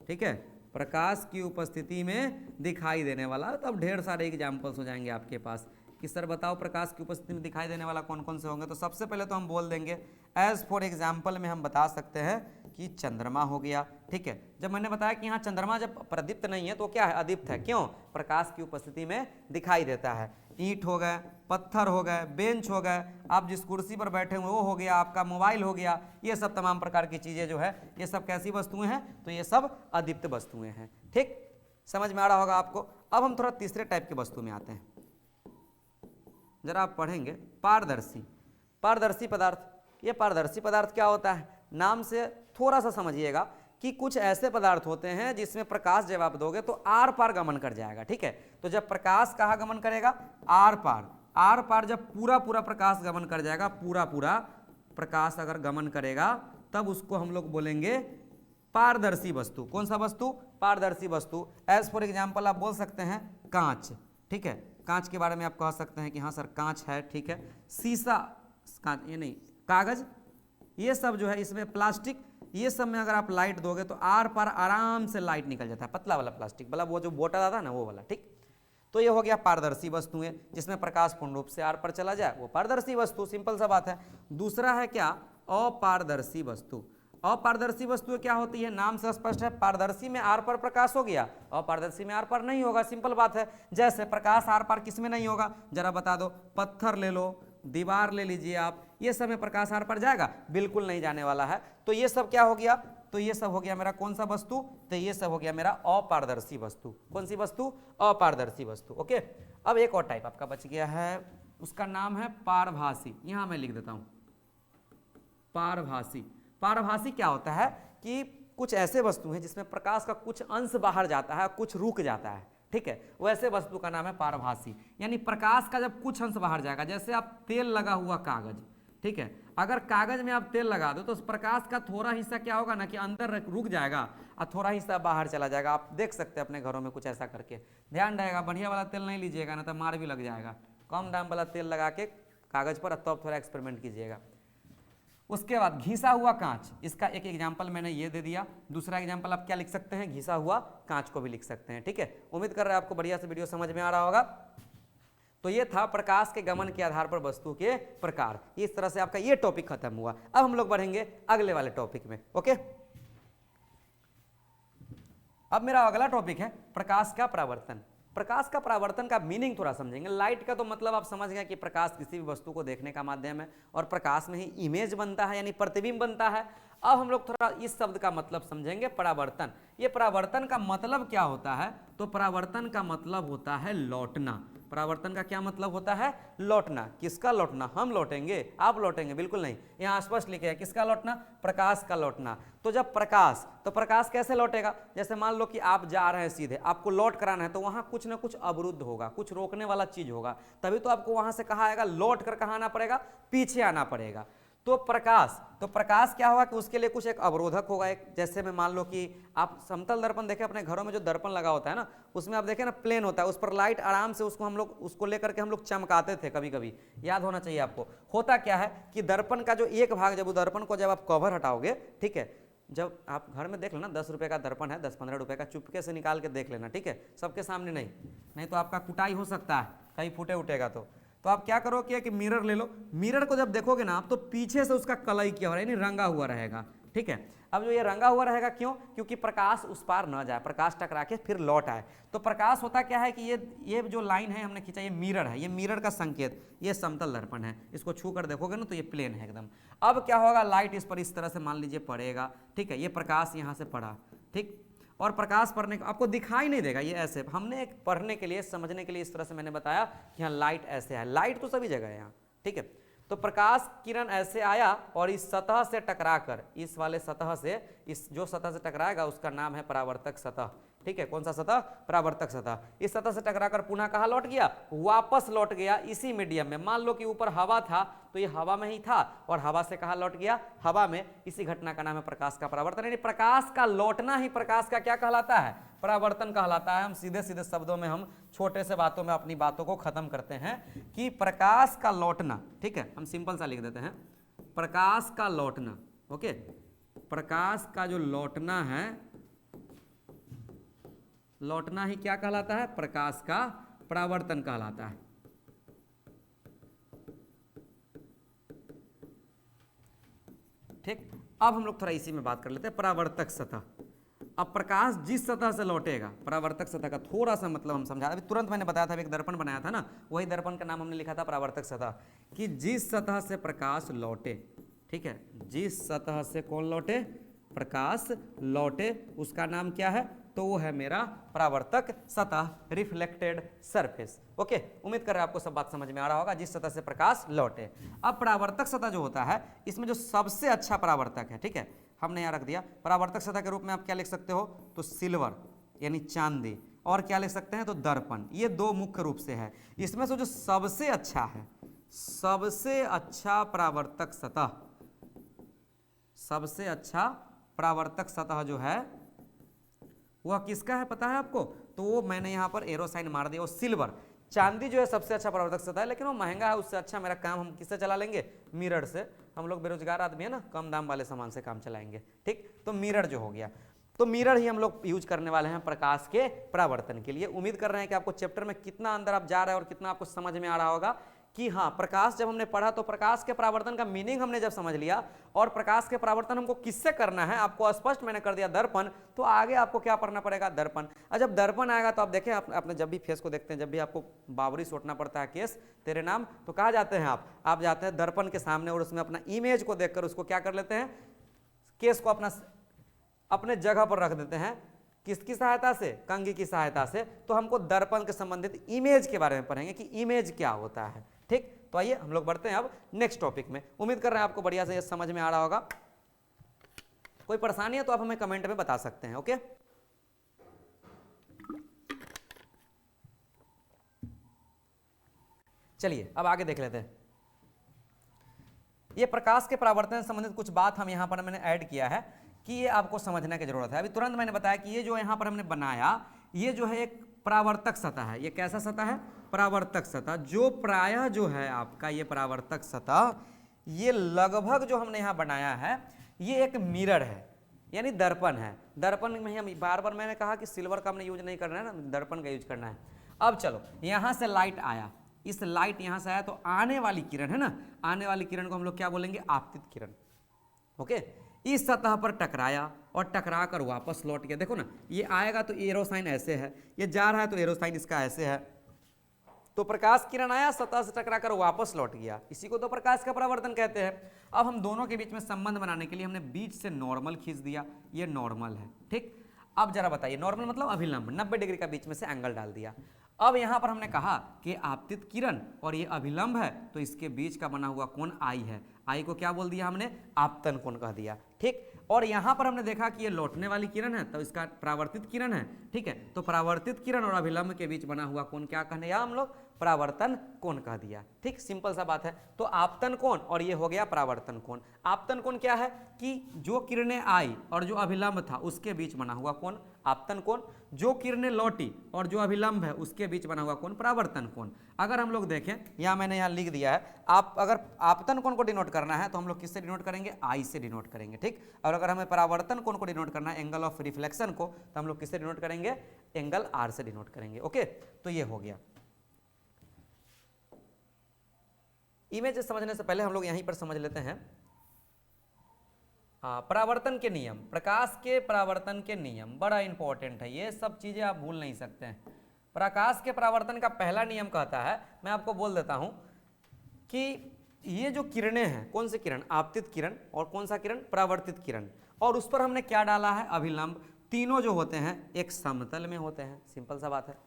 ठीक है, प्रकाश की उपस्थिति में दिखाई देने वाला। तो अब ढेर सारे एग्जाम्पल्स हो जाएंगे आपके पास कि सर बताओ प्रकाश की उपस्थिति में दिखाई देने वाला कौन कौन से होंगे। तो सबसे पहले तो हम बोल देंगे, एज फॉर एग्जाम्पल में हम बता सकते हैं कि चंद्रमा हो गया, ठीक है। जब मैंने बताया कि यहाँ चंद्रमा जब प्रदीप्त नहीं है तो क्या है, अदीप्त है, क्यों, प्रकाश की उपस्थिति में दिखाई देता है। ईंट हो गए, पत्थर हो गए, बेंच हो गए, आप जिस कुर्सी पर बैठे हुए वो हो गया, आपका मोबाइल हो गया, ये सब तमाम प्रकार की चीज़ें जो है, ये सब कैसी वस्तुएं हैं, तो ये सब अदीप्त वस्तुएं हैं, ठीक, समझ में आ रहा होगा आपको। अब हम थोड़ा तीसरे टाइप की वस्तु में आते हैं, जरा आप पढ़ेंगे पारदर्शी पदार्थ। ये पारदर्शी पदार्थ क्या होता है, नाम से थोड़ा सा समझिएगा कि कुछ ऐसे पदार्थ होते हैं जिसमें प्रकाश जब आप दोगे तो आर पार गमन कर जाएगा, ठीक है। तो जब प्रकाश कहाँ गमन करेगा, आर पार जब पूरा प्रकाश गमन कर जाएगा, पूरा प्रकाश अगर गमन करेगा, तब उसको हम लोग बोलेंगे पारदर्शी वस्तु। कौन सा वस्तु, पारदर्शी वस्तु। एज फॉर एग्जाम्पल आप बोल सकते हैं कांच, ठीक है, कांच के बारे में आप कह सकते हैं कि हाँ सर कांच है, ठीक है। शीशा, कांच ये नहीं, कागज, ये सब जो है, इसमें प्लास्टिक, ये सब में अगर आप लाइट दोगे तो आर पार आराम से लाइट निकल जाता है, पतला वाला प्लास्टिक वाला, वो जो बोतल आता है ना वो वाला, ठीक। तो ये हो गया पारदर्शी वस्तुएं, जिसमें प्रकाश पूर्ण रूप से आर पर चला जाए, वो पारदर्शी वस्तु, सिंपल सा बात है। दूसरा है क्या, अपारदर्शी वस्तु। अपारदर्शी वस्तु क्या होती है, नाम से स्पष्ट है, पारदर्शी में आर पर प्रकाश हो गया, अपारदर्शी में आर पर नहीं होगा, सिंपल बात है। जैसे प्रकाश आर पार किस में नहीं होगा, जरा बता दो, पत्थर ले लो, दीवार ले लीजिए आप, ये सब में प्रकाश आर पर जाएगा, बिल्कुल नहीं जाने वाला है। तो ये सब क्या हो गया, तो ये सब हो गया मेरा कौन सा वस्तु, तो ये सब हो गया मेरा अपारदर्शी वस्तु। कौन सी वस्तु, अपारदर्शी वस्तु, ओके। अब एक और टाइप आपका बच गया है, उसका नाम है पारभासी। यहां मैं लिख देता हूं पारभासी। पारभासी क्या होता है कि कुछ ऐसे वस्तु हैं जिसमें प्रकाश का कुछ अंश बाहर जाता है, कुछ रुक जाता है, ठीक है, वैसे वस्तु का नाम है पारभासी। यानी प्रकाश का जब कुछ अंश बाहर जाएगा, जैसे आप तेल लगा हुआ कागज, ठीक है, अगर कागज में आप तेल लगा दो तो उस प्रकाश का थोड़ा हिस्सा क्या होगा ना कि अंदर रुक जाएगा और थोड़ा हिस्सा बाहर चला जाएगा। आप देख सकते हैं अपने घरों में कुछ ऐसा करके, ध्यान रहेगा, बढ़िया वाला तेल नहीं लीजिएगा ना तो मार भी लग जाएगा। कम दाम वाला तेल लगा के कागज पर, तो आप थोड़ा एक्सपेरिमेंट कीजिएगा। उसके बाद घिसा हुआ कांच, इसका एक एग्जाम्पल मैंने ये दे दिया। दूसरा एग्जाम्पल आप क्या लिख सकते हैं, घिसा हुआ कांच को भी लिख सकते हैं, ठीक है। उम्मीद कर रहे हैं आपको बढ़िया से वीडियो समझ में आ रहा होगा। तो ये था प्रकाश के गमन के आधार पर वस्तु के प्रकार। इस तरह से आपका ये टॉपिक खत्म हुआ। अब हम लोग बढ़ेंगे अगले वाले टॉपिक में, ओके। अब मेरा अगला टॉपिक है प्रकाश का परावर्तन। प्रकाश का परावर्तन का मीनिंग थोड़ा समझेंगे। लाइट का तो मतलब आप समझ गए कि प्रकाश किसी भी वस्तु को देखने का माध्यम है और प्रकाश में ही इमेज बनता है, यानी प्रतिबिंब बनता है। अब हम लोग थोड़ा इस शब्द का मतलब समझेंगे, परावर्तन। ये परावर्तन का मतलब क्या होता है? तो परावर्तन का मतलब होता है लौटना। परावर्तन का क्या मतलब होता है? लौटना। किसका लौटना? हम लौटेंगे, आप लौटेंगे? बिल्कुल नहीं। यहाँ स्पष्ट लिखे है किसका लौटना? प्रकाश का लौटना। तो जब प्रकाश, तो प्रकाश कैसे लौटेगा? जैसे मान लो कि आप जा रहे हैं सीधे, आपको लौट कराना है, तो वहाँ कुछ ना कुछ अवरुद्ध होगा, कुछ रोकने वाला चीज होगा, तभी तो आपको वहां से कहा आएगा, लौट कर कहाँ आना पड़ेगा? पीछे आना पड़ेगा। तो प्रकाश क्या होगा कि उसके लिए कुछ एक अवरोधक होगा। एक जैसे में मान लो कि आप समतल दर्पण देखें अपने घरों में, जो दर्पण लगा होता है ना, उसमें आप देखें ना प्लेन होता है, उस पर लाइट आराम से उसको हम लोग उसको लेकर के हम लोग चमकाते थे कभी कभी, याद होना चाहिए आपको। होता क्या है कि दर्पण का जो एक भाग, जब दर्पण को जब आप कवर हटाओगे, ठीक है, जब आप घर में देख लेना 10 रुपये का दर्पण है, 10-15 रुपये का, चुपके से निकाल के देख लेना, ठीक है, सबके सामने नहीं, नहीं तो आपका कुटाई हो सकता है, कहीं फूटे उठेगा तो आप क्या करोगे कि मिरर ले लो। मिरर को जब देखोगे ना आप, तो पीछे से उसका कलई किया हो रहा है, यानी रंगा हुआ रहेगा, ठीक है। अब जो ये रंगा हुआ रहेगा, क्यों? क्योंकि प्रकाश उस पार न जाए, प्रकाश टकरा के फिर लौट आए। तो प्रकाश होता क्या है कि ये जो लाइन है हमने खींचा, ये मिरर है, ये मिरर का संकेत, ये समतल दर्पण है। इसको छू कर देखोगे ना तो ये प्लेन है एकदम। अब क्या होगा, लाइट इस पर इस तरह से मान लीजिए पड़ेगा, ठीक है, ये प्रकाश यहाँ से पड़ा, ठीक, और प्रकाश पड़ने का आपको दिखाई नहीं देगा, ये ऐसे। हमने एक पढ़ने के लिए, समझने के लिए इस तरह से मैंने बताया कि यहाँ लाइट ऐसे है, लाइट तो सभी जगह है यहाँ, ठीक है। तो प्रकाश किरण ऐसे आया और इस सतह से टकराकर, इस वाले सतह से, इस जो सतह से टकराएगा उसका नाम है परावर्तक सतह, ठीक है। कौन सा सतह? परावर्तक सतह। इस सतह से टकराकर पुनः कहाँ लौट गया? वापस लौट गया इसी मीडियम में। मान लो कि ऊपर हवा था, तो ये हवा में ही था, और हवा से कहाँ लौट गया? हवा में। इसी घटना का नाम है प्रकाश का परावर्तन। यानी प्रकाश का लौटना ही प्रकाश का क्या कहलाता है? परावर्तन कहलाता है। हम सीधे सीधे शब्दों में, हम छोटे से बातों में अपनी बातों को खत्म करते हैं कि प्रकाश का लौटना, ठीक है, हम सिंपल सा लिख देते हैं, प्रकाश का लौटना, ओके। प्रकाश का जो लौटना है, लौटना ही क्या कहलाता है? प्रकाश का परावर्तन कहलाता है। ठीक, अब हम लोग थोड़ा इसी में बात कर लेते हैं, परावर्तक सतह। अब प्रकाश जिस सतह से लौटेगा, परावर्तक सतह का थोड़ा सा मतलब हम समझा, अभी तुरंत मैंने बताया था, एक दर्पण बनाया था ना, वही दर्पण का नाम हमने लिखा था परावर्तक सतह, कि जिस सतह से प्रकाश लौटे, ठीक है, जिस सतह से कौन लौटे? प्रकाश लौटे, उसका नाम क्या है? तो वो है मेरा परावर्तक सतह, रिफ्लेक्टेड सरफेस। ओके, उम्मीद कर रहे हैं आपको सब बात समझ में आ रहा होगा, जिस सतह से प्रकाश लौटे। अब परावर्तक सतह जो होता है, इसमें जो सबसे अच्छा परावर्तक है, ठीक है, हमने यहाँ रख दिया परावर्तक सतह के रूप में। आप क्या लिख सकते हो? तो सिल्वर यानी चांदी, और क्या लिख सकते हैं? तो दर्पण। ये दो मुख्य रूप से है। इसमें से जो सबसे अच्छा है, सबसे अच्छा परावर्तक सतह, सबसे अच्छा परावर्तक सतह जो है वह किसका है पता है आपको? तो वो मैंने यहाँ पर एरो साइन मार दिया, वो सिल्वर। चांदी जो है सबसे अच्छा परावर्तक सतह है, लेकिन वो महंगा है, उससे अच्छा मेरा काम हम किससे चला लेंगे? मिरर से। हम लोग बेरोजगार आदमी है ना, कम दाम वाले सामान से काम चलाएंगे, ठीक। तो मिरर जो हो गया, तो मिरर ही हम लोग यूज करने वाले हैं प्रकाश के परावर्तन के लिए। उम्मीद कर रहे हैं कि आपको चैप्टर में कितना अंदर आप जा रहे हैं और कितना आपको समझ में आ रहा होगा कि हाँ, प्रकाश जब हमने पढ़ा तो प्रकाश के परावर्तन का मीनिंग हमने जब समझ लिया, और प्रकाश के परावर्तन हमको किससे करना है आपको स्पष्ट मैंने कर दिया, दर्पण। तो आगे आपको क्या पढ़ना पड़ेगा? दर्पण। और जब दर्पण आएगा तो आप देखें, आपने जब भी फेस को देखते हैं, जब भी आपको बावरी सोटना पड़ता है, केस तेरे नाम, तो कहाँ जाते हैं आप जाते हैं दर्पण के सामने, और उसमें अपना इमेज को देखकर उसको क्या कर लेते हैं? केस को अपने जगह पर रख देते हैं। किसकी सहायता से? कंघी की सहायता से। तो हमको दर्पण के संबंधित इमेज के बारे में पढ़ेंगे कि इमेज क्या होता है, ठीक। तो आइए हम लोग बढ़ते हैं अब नेक्स्ट टॉपिक में। उम्मीद कर रहे हैं आपको बढ़िया से ये समझ में आ रहा होगा। कोई परेशानी है तो आप हमें कमेंट में बता सकते हैं, ओके। चलिए अब आगे देख लेते हैं। ये प्रकाश के परावर्तन से संबंधित कुछ बात हम यहाँ पर मैंने ऐड किया है कि ये आपको समझने की जरूरत है। अभी तुरंत मैंने बताया कि ये जो यहाँ पर हमने बनाया, ये जो है एक परावर्तक सतह है। ये कैसा सतह है? परावर्तक सतह, जो प्रायः जो है आपका ये परावर्तक सतह, ये लगभग जो हमने यहाँ बनाया है, ये एक मिरर है, यानी दर्पण है। दर्पण में हम बार बार मैंने कहा कि सिल्वर का हमने यूज नहीं करना है ना, दर्पण का यूज करना है। अब चलो, यहाँ से लाइट आया, इस लाइट यहाँ से आया, तो आने वाली किरण है ना, आने वाली किरण को हम लोग क्या बोलेंगे? आपतित किरण, ओके। इस सतह पर टकराया और टकरा कर वापस लौट गया। देखो ना, ये आएगा तो एरो साइन ऐसे है, ये जा रहा है तो एरो साइन इसका ऐसे है, तो प्रकाश किरण आया, सतह से टकराकर वापस लौट गया, इसी को तो प्रकाश का परावर्तन कहते हैं। अब हम दोनों के बीच में संबंध बनाने के लिए हमने बीच से नॉर्मल खींच दिया, ये नॉर्मल है, ठीक। अब जरा बताइए, नॉर्मल मतलब अभिलंब, 90 डिग्री का बीच में से एंगल डाल दिया। अब यहां पर हमने कहा कि आपतित किरण और ये अभिलंब है, तो इसके बीच का बना हुआ कोण आई है, आई को क्या बोल दिया हमने, आपतन कोण कह दिया, ठीक। और यहां पर हमने देखा कि ये लौटने वाली किरण है, तो इसका परावर्तित किरण है, ठीक है। तो परावर्तित किरण और अभिलंब के बीच बना हुआ कोण क्या कहने या हम लोग, परावर्तन कोण कह दिया, ठीक। सिंपल सा बात है। तो आपतन कोण और ये हो गया परावर्तन कोण। आपतन कोण क्या है कि जो किरणें आई और जो अभिलंब था उसके बीच बना हुआ कोण आपतन कोण, जो किरणें लौटी और जो अभिलंब है उसके बीच बना हुआ कोण परावर्तन कोण। अगर हम लोग देखें, यहाँ मैंने यहाँ लिख दिया है, आप अगर आपतन कोण को डिनोट करना है तो हम लोग किससे डिनोट करेंगे, आई से डिनोट करेंगे, ठीक। और अगर हमें परावर्तन कोण को डिनोट करना है, एंगल ऑफ रिफ्लेक्शन को, तो हम लोग किससे डिनोट करेंगे, एंगल आर से डिनोट करेंगे, ओके। तो ये हो गया। इमेज समझने से पहले हम लोग यहीं पर समझ लेते हैं परावर्तन के नियम, प्रकाश के परावर्तन के नियम बड़ा इंपॉर्टेंट है, ये सब चीजें आप भूल नहीं सकते हैं। प्रकाश के परावर्तन का पहला नियम कहता है, मैं आपको बोल देता हूं कि ये जो किरणें हैं, कौन सी किरण, आपतित किरण, और कौन सा किरण, परावर्तित किरण, और उस पर हमने क्या डाला है, अभिलंब, तीनों जो होते हैं एक समतल में होते हैं। सिंपल सा बात है।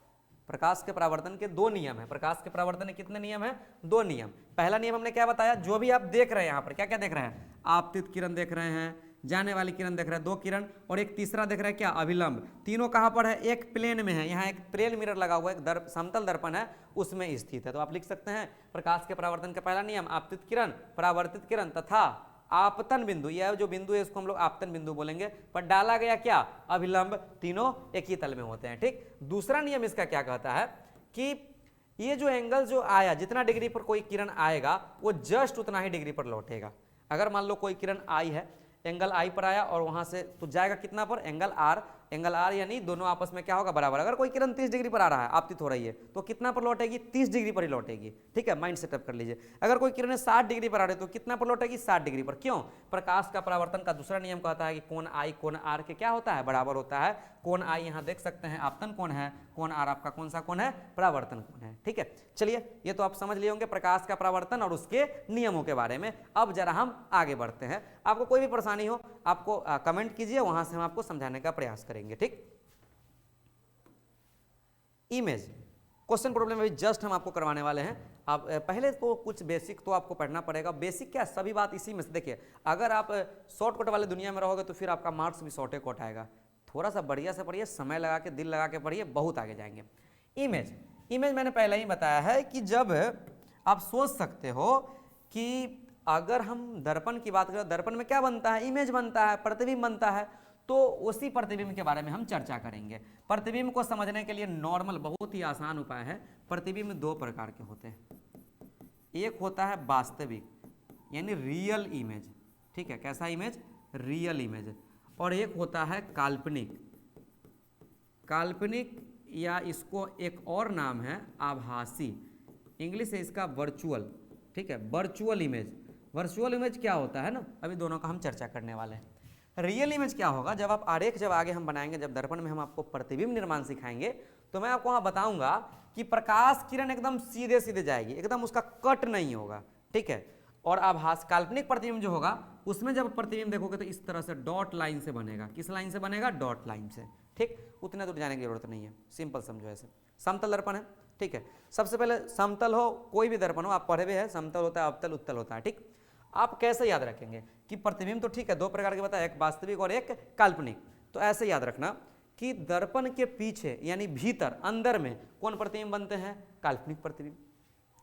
प्रकाश के परावर्तन के दो नियम है। प्रकाश के परावर्तन के कितने नियम है, दो नियम। पहला नियम हमने क्या बताया, जो भी आप देख रहे हैं यहाँ पर, क्या क्या देख रहे हैं, आपतित किरण देख रहे हैं, जाने वाली किरण देख रहे हैं, दो किरण, और एक तीसरा देख रहे हैं क्या, अभिलंब। तीनों कहाँ पर है, एक प्लेन में है, यहाँ एक प्लेन मिरर लगा हुआ है, एक समतल दर्पण है, उसमें स्थित है। तो आप लिख सकते हैं प्रकाश के परावर्तन का पहला नियम, आपतित किरण, परावर्तित किरण तथा आपतन बिंदु, यह जो बिंदु है इसको हम लोग आपतन बिंदु बोलेंगे, पर डाला गया क्या, अभिलंब, तीनों एक ही तल में होते हैं, ठीक। दूसरा नियम इसका क्या कहता है कि ये जो एंगल जो आया, जितना डिग्री पर कोई किरण आएगा वो जस्ट उतना ही डिग्री पर लौटेगा। अगर मान लो कोई किरण आई है, एंगल आई पर आया और वहां से तो जाएगा कितना पर, एंगल आर, एंगल आर यानी दोनों आपस में क्या होगा, बराबर। अगर कोई किरण 30 डिग्री पर आ रहा है, आपतित हो रही है, तो कितना पर लौटेगी, 30 डिग्री पर ही लौटेगी, ठीक है, माइंड सेटअप कर लीजिए। अगर कोई किरण 60 डिग्री पर आ रही है तो कितना पर लौटेगी, 60 डिग्री पर। क्यों, प्रकाश का परावर्तन का दूसरा नियम कहता है कि कोण आई कोण आर के क्या होता है, बराबर होता है। कोण आई यहाँ देख सकते हैं आपतन कोण है, कोण आर आपका कौन सा कोण है, परावर्तन कोण है, ठीक है। चलिए, ये तो आप समझ लिए होंगे प्रकाश का परावर्तन और उसके नियमों के बारे में। अब जरा हम आगे बढ़ते हैं। आपको कोई भी परेशानी हो आपको कमेंट कीजिए, वहां से हम आपको समझाने का प्रयास करेंगे, ठीक। इमेज क्वेश्चन प्रॉब्लम अभी जस्ट हम आपको करवाने वाले हैं। आप पहले तो कुछ बेसिक तो आपको पढ़ना पड़ेगा। बेसिक क्या, सभी बात इसी में से। देखिए, अगर आप शॉर्टकट वाले दुनिया में रहोगे तो फिर आपका मार्क्स भी शॉर्टे कट आएगा। थोड़ा सा बढ़िया से पढ़िए, समय लगा के, दिल लगा के पढ़िए, बहुत आगे जाएंगे। इमेज, इमेज मैंने पहले ही बताया है कि जब आप सोच सकते हो कि अगर हम दर्पण की बात करें, दर्पण में क्या बनता है, इमेज बनता है, प्रतिबिंब बनता है, तो उसी प्रतिबिंब के बारे में हम चर्चा करेंगे। प्रतिबिंब को समझने के लिए नॉर्मल बहुत ही आसान उपाय है। प्रतिबिंब दो प्रकार के होते हैं, एक होता है वास्तविक यानी रियल इमेज, ठीक है, कैसा इमेज, रियल इमेज, और एक होता है काल्पनिक। काल्पनिक या इसको एक और नाम है आभासी, इंग्लिश है इसका वर्चुअल, ठीक है, वर्चुअल इमेज। वर्चुअल इमेज क्या होता है ना, अभी दोनों का हम चर्चा करने वाले हैं। रियल इमेज क्या होगा, जब आप आरेख जब आगे हम बनाएंगे, जब दर्पण में हम आपको प्रतिबिंब निर्माण सिखाएंगे, तो मैं आपको वहां बताऊंगा कि प्रकाश किरण एकदम सीधे सीधे जाएगी, एकदम उसका कट नहीं होगा, ठीक है। और आभास काल्पनिक प्रतिबिंब जो होगा उसमें जब प्रतिबिंब देखोगे तो इस तरह से डॉट लाइन से बनेगा। किस लाइन से बनेगा, डॉट लाइन से, ठीक। उतने दूर जाने की जरूरत नहीं है, सिंपल समझो। ऐसे समतल दर्पण है, ठीक है। सबसे पहले समतल हो, कोई भी दर्पण हो, आप पढ़े हुए हैं, समतल होता है, अवतल, उत्तल होता है, ठीक। आप कैसे याद रखेंगे कि प्रतिबिंब तो ठीक है दो प्रकार के बताया, एक वास्तविक और एक काल्पनिक। तो ऐसे याद रखना कि दर्पण के पीछे यानी भीतर, अंदर में कौन प्रतिबिंब बनते हैं, काल्पनिक प्रतिबिंब,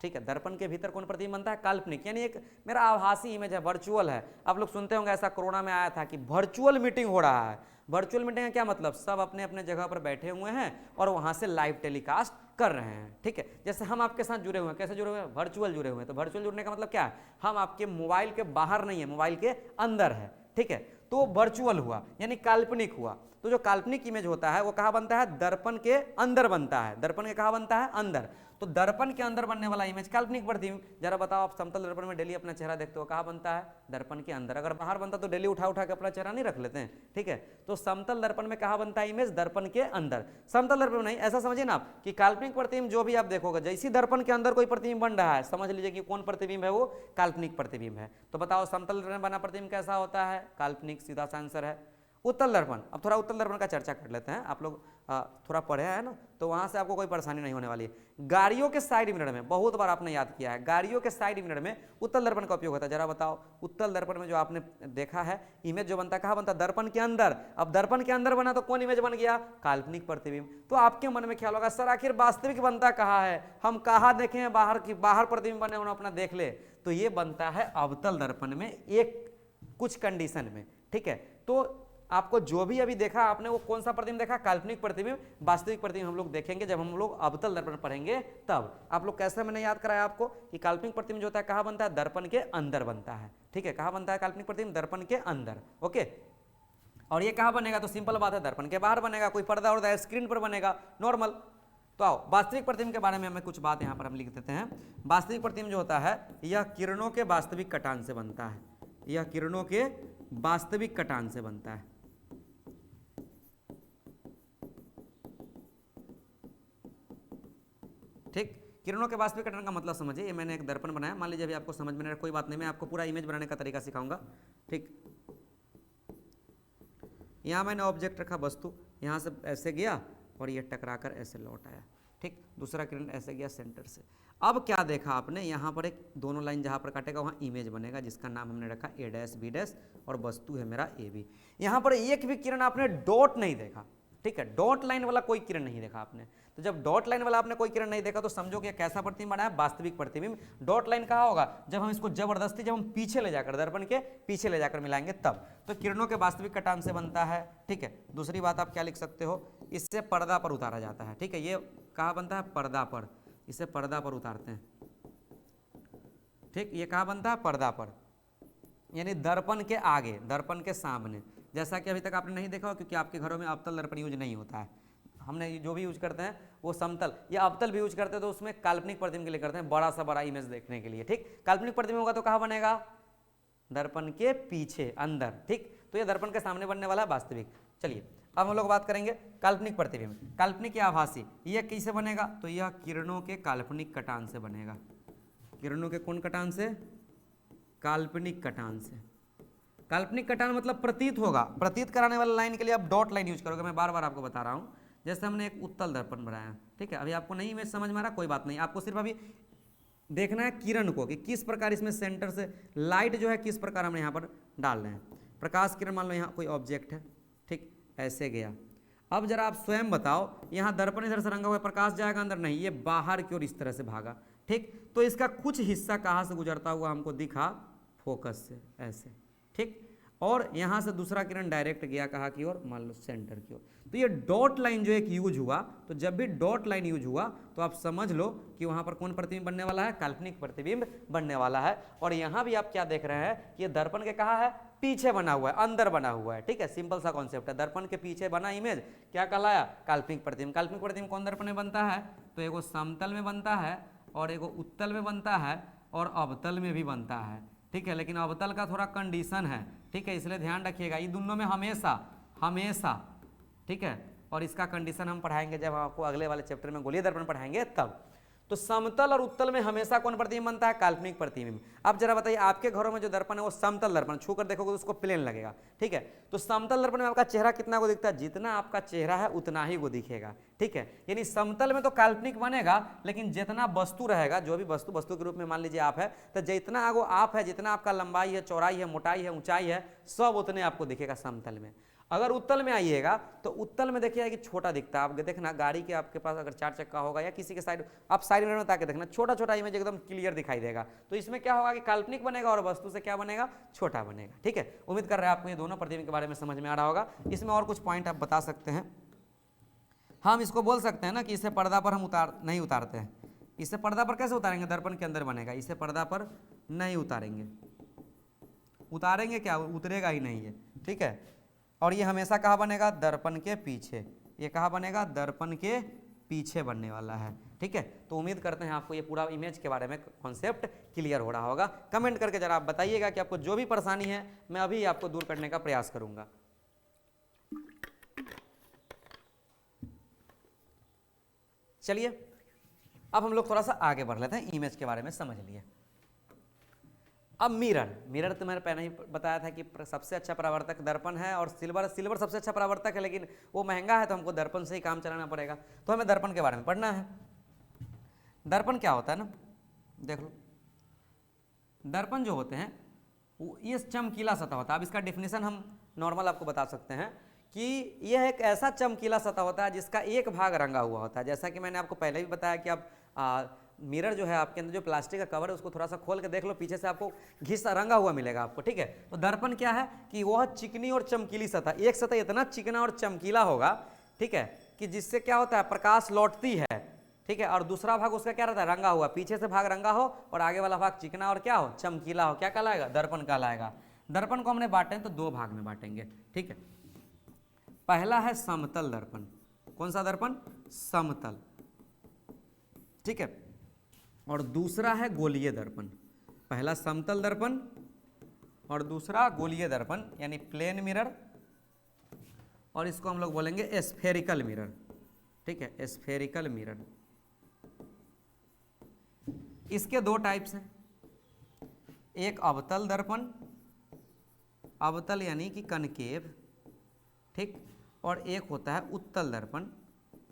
ठीक है। दर्पण के भीतर कौन प्रतिबिंब बनता है, काल्पनिक, यानी एक मेरा आभासी इमेज है, वर्चुअल है। आप लोग सुनते होंगे ऐसा कोरोना में आया था कि वर्चुअल मीटिंग हो रहा है। वर्चुअल मीटिंग का क्या मतलब, सब अपने अपने जगह पर बैठे हुए हैं और वहां से लाइव टेलीकास्ट कर रहे हैं, ठीक है। जैसे हम आपके साथ जुड़े हुए हैं, कैसे जुड़े हुए हैं, वर्चुअल जुड़े हुए हैं। तो वर्चुअल जुड़ने का मतलब क्या है, हम आपके मोबाइल के बाहर नहीं है, मोबाइल के अंदर है, ठीक है। तो वर्चुअल हुआ यानी काल्पनिक हुआ। तो जो काल्पनिक इमेज होता है वो कहाँ बनता है, दर्पण के अंदर बनता है। दर्पण के कहाँ बनता है, अंदर। तो दर्पण के अंदर बनने वाला इमेज काल्पनिक प्रतिबिंब। जरा बताओ, आप समतल दर्पण में डेली अपना चेहरा देखते हो, कहाँ बनता है? दर्पण के अंदर। अगर बाहर बनता तो डेली उठा उठा के अपना चेहरा नहीं रख लेते हैं, ठीक है? तो समतल दर्पण में कहाँ बनता है इमेज? दर्पण के अंदर। समतल दर्पण में नहीं, ऐसा समझिए ना आप कि काल्पनिक प्रतिबिंब जो भी आप देखोगे, जैसी दर्पण के अंदर कोई प्रतिबिंब बन रहा है, समझ लीजिए कि कौन प्रतिबिंब है? वो काल्पनिक प्रतिबिंब है। तो बताओ समतल दर्पण में बना प्रतिबिंब कैसा होता है? काल्पनिक, सीधा सा आंसर है। उत्तल दर्पण, अब थोड़ा उत्तल दर्पण का चर्चा कर लेते हैं। आप लोग थोड़ा पढ़े हैं ना, तो वहां से आपको कोई परेशानी नहीं होने वाली है। गाड़ियों के साइड मिरर में, बहुत बार आपने याद किया है, गाड़ियों के साइड मिरर में उत्तल दर्पण का उपयोग होता है। जरा बताओ, उत्तल दर्पण में जो आपने देखा है इमेज जो बनता है, कहाँ बनता है? दर्पण के अंदर। अब दर्पण के अंदर बना तो कौन इमेज बन गया? काल्पनिक प्रतिबिंब। तो आपके मन में ख्याल होगा, सर आखिर वास्तविक बनता कहाँ है? हम कहाँ देखे हैं बाहर की, बाहर प्रतिबिंब बने होना अपना देख ले। तो ये बनता है अवतल दर्पण में, एक कुछ कंडीशन में, ठीक है? तो आपको जो भी अभी देखा आपने, वो कौन सा प्रतिबिंब देखा? काल्पनिक प्रतिबिंब। वास्तविक प्रतिबिंब हम लोग देखेंगे जब हम लोग अवतल दर्पण पढ़ेंगे तब। आप लोग कैसे, मैंने याद कराया आपको कि काल्पनिक प्रतिबिंब जो होता है कहाँ बनता है? दर्पण के अंदर बनता है, ठीक है? कहाँ बनता है काल्पनिक प्रतिबिंब? दर्पण के अंदर, ओके। और ये कहाँ बनेगा? तो सिंपल बात है, दर्पण के बाहर बनेगा, कोई पर्दा उर्दा स्क्रीन पर बनेगा, नॉर्मल। तो आओ वास्तविक प्रतिबिंब के बारे में हमें कुछ बात यहाँ पर हम लिख देते हैं। वास्तविक प्रतिबिंब जो होता है, यह किरणों के वास्तविक कटान से बनता है। यह किरणों के वास्तविक कटान से बनता है, ठीक? किरणों के वास्तविक कटान का मतलब समझिए, ये मैंने एक दर्पण बनाया, मान लीजिए अभी आपको समझ में नहीं आ रहा, कोई बात नहीं, मैं आपको पूरा इमेज बनाने का तरीका सिखाऊंगा, ठीक? यहाँ मैंने ऑब्जेक्ट रखा, वस्तु, यहाँ से ऐसे गया और ये टकरा कर ऐसे लौट आया, ठीक? दूसरा किरण ऐसे गया सेंटर से। अब क्या देखा आपने? यहाँ पर एक दोनों लाइन जहाँ पर काटेगा वहाँ इमेज बनेगा, जिसका नाम हमने रखा ए डैश बी डैश, और वस्तु है मेरा ए बी। यहाँ पर एक भी किरण आपने डॉट नहीं देखा, ठीक है? डॉट लाइन वाला कोई किरण नहीं देखा आपने। तो जब डॉट लाइन वाला आपने कोई किरण नहीं देखा तो समझो कि कैसा प्रतिबिंब बना है? वास्तविक प्रतिबिंब। डॉट लाइन कहाँ होगा? जब हम इसको जबरदस्ती, जब हम पीछे ले जाकर, दर्पण के पीछे ले जाकर मिलाएंगे तब। तो किरणों के वास्तविक कटान से बनता है, ठीक है? दूसरी बात आप क्या लिख सकते हो? इससे पर्दा पर उतारा जाता है, ठीक है? ये कहाँ बनता है? पर्दा पर। इसे पर्दा पर उतारते हैं, ठीक? ये कहाँ बनता है? पर्दा पर, यानी दर्पण के आगे, दर्पण के सामने। जैसा कि अभी तक आपने नहीं देखा हो, क्योंकि आपके घरों में अवतल दर्पण यूज नहीं होता है। हमने जो भी यूज करते हैं वो समतल या अवतल भी यूज करते हैं, तो उसमें काल्पनिक प्रतिबिंब के लिए करते हैं, बड़ा सा बड़ा इमेज देखने के लिए, ठीक? काल्पनिक प्रतिबिंब होगा तो कहाँ बनेगा? दर्पण के पीछे, अंदर, ठीक? तो ये दर्पण के सामने बनने वाला है वास्तविक। चलिए अब हम लोग बात करेंगे काल्पनिक प्रतिबिंब। काल्पनिक या आभासी, यह कैसे बनेगा? तो यह किरणों के काल्पनिक कटान से बनेगा। किरणों के कौन कटान से? काल्पनिक कटान से। काल्पनिक कटान मतलब प्रतीत होगा, प्रतीत कराने वाला लाइन के लिए आप डॉट लाइन यूज करोगे। मैं बार बार आपको बता रहा हूँ, जैसे हमने एक उत्तल दर्पण बनाया, ठीक है? अभी आपको नहीं इमेज समझ में आ रहा, कोई बात नहीं, आपको सिर्फ अभी देखना है किरण को कि किस प्रकार इसमें सेंटर से लाइट जो है किस प्रकार हम यहाँ पर डाल रहे हैं। प्रकाश किरण मान लो यहाँ कोई ऑब्जेक्ट है, ठीक? ऐसे गया। अब जरा आप स्वयं बताओ, यहाँ दर्पण इधर से रंगा हुआ, प्रकाश जाएगा अंदर? नहीं, ये बाहर की ओर इस तरह से भागा, ठीक? तो इसका कुछ हिस्सा कहाँ से गुजरता हुआ हमको दिखा? फोकस से, ऐसे, ठीक? और यहाँ से दूसरा किरण डायरेक्ट गया कहाँ की ओर? मान लो सेंटर की ओर। तो ये डॉट लाइन जो एक यूज हुआ, तो जब भी डॉट लाइन यूज हुआ तो आप समझ लो कि वहाँ पर कौन प्रतिबिंब बनने वाला है? काल्पनिक प्रतिबिंब बनने वाला है। और यहाँ भी आप क्या देख रहे हैं? ये दर्पण के कहाँ है? पीछे बना हुआ है, अंदर बना हुआ है, ठीक है? सिंपल सा कॉन्सेप्ट है, दर्पण के पीछे बना इमेज क्या कहलाया? काल्पनिक प्रतिबिंब। काल्पनिक प्रतिबिंब कौन दर्पण में बनता है? तो एगो समतल में बनता है, और एगो उत्तल में बनता है, और अवतल में भी बनता है, ठीक है? लेकिन अवतल का थोड़ा कंडीशन है, ठीक है? इसलिए ध्यान रखिएगा, ये दोनों में हमेशा हमेशा, ठीक है? और इसका कंडीशन हम पढ़ाएंगे जब आपको अगले वाले चैप्टर में गोलीय दर्पण पढ़ाएंगे तब। तो समतल और उत्तल में हमेशा कौन प्रतिबिंब बनता है? काल्पनिक प्रतिबिंब। अब जरा बताइए, आपके घरों में जो दर्पण है वो समतल दर्पण, छू कर देखोगे तो उसको प्लेन लगेगा, ठीक है? तो समतल दर्पण में आपका चेहरा कितना को दिखता है? जितना आपका चेहरा है उतना ही को दिखेगा, ठीक है? यानी समतल में तो काल्पनिक बनेगा, लेकिन जितना वस्तु रहेगा, जो भी वस्तु के रूप में मान लीजिए आप है, तो जितना आगो आप है, जितना आपका लंबाई है, चौड़ाई है, मोटाई है, ऊंचाई है, सब उतने आपको दिखेगा समतल में। अगर उत्तल में आइएगा तो उत्तल में देखिएगा कि छोटा दिखता है। आप देखना गाड़ी के आपके पास अगर 4 चक्का होगा या किसी के साइड, आप साइड मिरर में ताके देखना, छोटा छोटा इमेज एकदम क्लियर दिखाई देगा। तो इसमें क्या होगा कि काल्पनिक बनेगा और वस्तु से क्या बनेगा? छोटा बनेगा, ठीक है? उम्मीद कर रहे हैं आपको ये दोनों प्रतिबिंब के बारे में समझ में आ रहा होगा। इसमें और कुछ पॉइंट आप बता सकते हैं। हम इसको बोल सकते हैं ना कि इसे पर्दा पर हम नहीं उतारते हैं। इसे पर्दा पर कैसे उतारेंगे? दर्पण के अंदर बनेगा, इसे पर्दा पर नहीं उतारेंगे। उतारेंगे क्या? उतरेगा ही नहीं है, ठीक है? और ये हमेशा कहाँ बनेगा? दर्पण के पीछे। ये कहाँ बनेगा? दर्पण के पीछे बनने वाला है, ठीक है? ठीक है। तो उम्मीद करते हैं आपको ये पूरा इमेज के बारे में कॉन्सेप्ट क्लियर हो रहा होगा। कमेंट करके जरा आप बताइएगा कि आपको जो भी परेशानी है मैं अभी आपको दूर करने का प्रयास करूंगा। चलिए अब हम लोग थोड़ा सा आगे बढ़ लेते हैं, इमेज के बारे में समझ लिए। अब मिरर तो मैंने पहले ही बताया था कि सबसे अच्छा परावर्तक दर्पण है, और सिल्वर सबसे अच्छा परावर्तक है, लेकिन वो महंगा है तो हमको दर्पण से ही काम चलाना पड़ेगा। तो हमें दर्पण के बारे में पढ़ना है। दर्पण क्या होता है ना, देख लो, दर्पण जो होते हैं वो ये चमकीला सतह होता है। अब इसका डेफिनेशन हम नॉर्मल आपको बता सकते हैं कि यह एक ऐसा चमकीला सतह होता है जिसका एक भाग रंगा हुआ होता है। जैसा कि मैंने आपको पहले भी बताया कि आप मिरर जो है आपके अंदर जो प्लास्टिक का कवर है उसको थोड़ा सा खोल के देख लो, पीछे से आपको घिसा रंगा हुआ मिलेगा आपको, ठीक है। तो दर्पण क्या है कि वह चिकनी और चमकीली सतह, एक सतह इतना चिकना और चमकीला होगा, ठीक है, कि जिससे क्या होता है प्रकाश लौटती है, ठीक है, और दूसरा भाग उसका क्या रहता है रंगा हुआ, पीछे से भाग रंगा हो और आगे वाला भाग चिकना और क्या हो चमकीला हो, क्या कहलाएगा दर्पण कहलाएगा। दर्पण को हमने बांटे तो दो भाग में बांटेंगे, ठीक है। पहला है समतल दर्पण। कौन सा दर्पण? समतल, ठीक है। और दूसरा है गोलीय दर्पण। पहला समतल दर्पण और दूसरा गोलीय दर्पण यानी प्लेन मिरर, और इसको हम लोग बोलेंगे स्फेरिकल मिरर, ठीक है, स्फेरिकल मिरर। इसके दो टाइप्स हैं, एक अवतल दर्पण, अवतल यानी कि कनकेव, ठीक, और एक होता है उत्तल दर्पण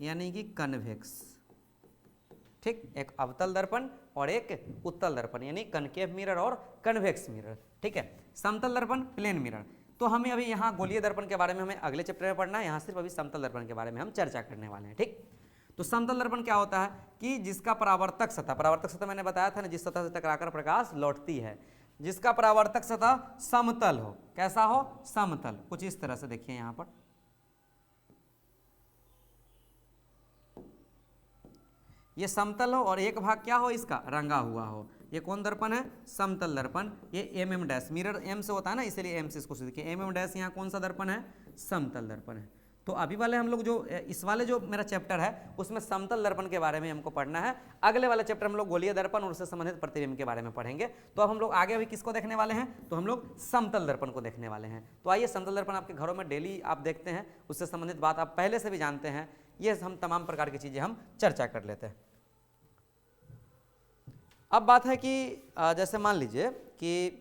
यानी कि कन्वेक्स, ठीक। एक अवतल दर्पण और एक उत्तल दर्पण यानी कनकेव मिरर और कन्वेक्स मिरर, ठीक है। समतल दर्पण प्लेन मिरर। तो हमें अभी यहाँ गोलीय दर्पण के बारे में हमें अगले चैप्टर में पढ़ना है, यहाँ सिर्फ अभी समतल दर्पण के बारे में हम चर्चा करने वाले हैं, ठीक। तो समतल दर्पण क्या होता है कि जिसका परावर्तक सतह मैंने बताया था ना, जिस सतह से टकराकर प्रकाश लौटती है, जिसका परावर्तक सतह समतल हो। कैसा हो? समतल। कुछ इस तरह से देखिए यहाँ पर, ये समतल हो और एक भाग क्या हो इसका रंगा हुआ हो। ये कौन दर्पण है? समतल दर्पण। ये एम डैश, मिरर एम से होता है ना, इसलिए एम से इसको देखिए, एम डैश यहाँ कौन सा दर्पण है? समतल दर्पण है। तो अभी वाले हम लोग जो इस वाले जो मेरा चैप्टर है उसमें समतल दर्पण के बारे में हमको पढ़ना है। अगले वाले चैप्टर हम लोग गोलीय दर्पण और उससे संबंधित प्रतिबिंब के बारे में पढ़ेंगे। तो अब हम लोग आगे अभी किसको देखने वाले हैं? तो हम लोग समतल दर्पण को देखने वाले हैं। तो आइए, समतल दर्पण आपके घरों में डेली आप देखते हैं, उससे संबंधित बात आप पहले से भी जानते हैं, ये हम तमाम प्रकार की चीज़ें हम चर्चा कर लेते हैं। अब बात है कि जैसे मान लीजिए कि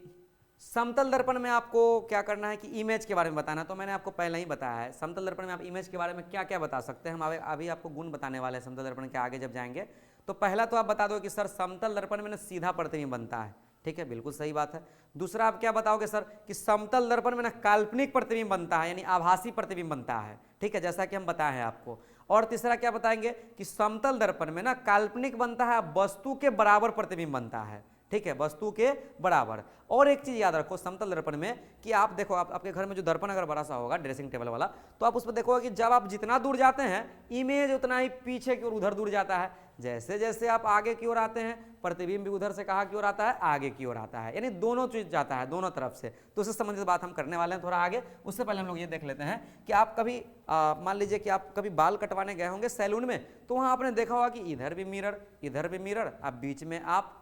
समतल दर्पण में आपको क्या करना है कि इमेज के बारे में बताना है। तो मैंने आपको पहले ही बताया है समतल दर्पण में आप इमेज के बारे में क्या क्या बता सकते हैं। हम अभी आपको गुण बताने वाले हैं समतल दर्पण के आगे जब जाएंगे। तो पहला तो आप बता दो कि सर समतल दर्पण में ना सीधा प्रतिबिंब बनता है, ठीक है, बिल्कुल सही बात है। दूसरा आप क्या बताओगे सर कि समतल दर्पण में ना काल्पनिक प्रतिबिंब बनता है, यानी आभासी प्रतिबिंब बनता है, ठीक है, जैसा कि हम बताए हैं आपको। और तीसरा क्या बताएंगे कि समतल दर्पण में ना काल्पनिक बनता है, वस्तु के बराबर प्रतिबिंब बनता है, ठीक है, वस्तु के बराबर। और एक चीज याद रखो समतल दर्पण में कि आप देखो, आपके घर में जो दर्पण अगर बड़ा सा होगा ड्रेसिंग टेबल वाला, तो आप उसमें देखोगे कि जब आप जितना दूर जाते हैं इमेज उतना ही पीछे की ओर उधर दूर जाता है। जैसे जैसे आप आगे की ओर आते हैं प्रतिबिंब भी उधर से कहाँ की ओर आता है? आगे की ओर आता है, यानी दोनों चीज जाता है, दोनों तरफ से। तो उससे संबंधित बात हम करने वाले हैं थोड़ा आगे। उससे पहले हम लोग ये देख लेते हैं कि आप कभी मान लीजिए कि आप कभी बाल कटवाने गए होंगे सैलून में, तो वहां आपने देखा होगा कि इधर भी मिरर, इधर भी मिरर, अब बीच में आप,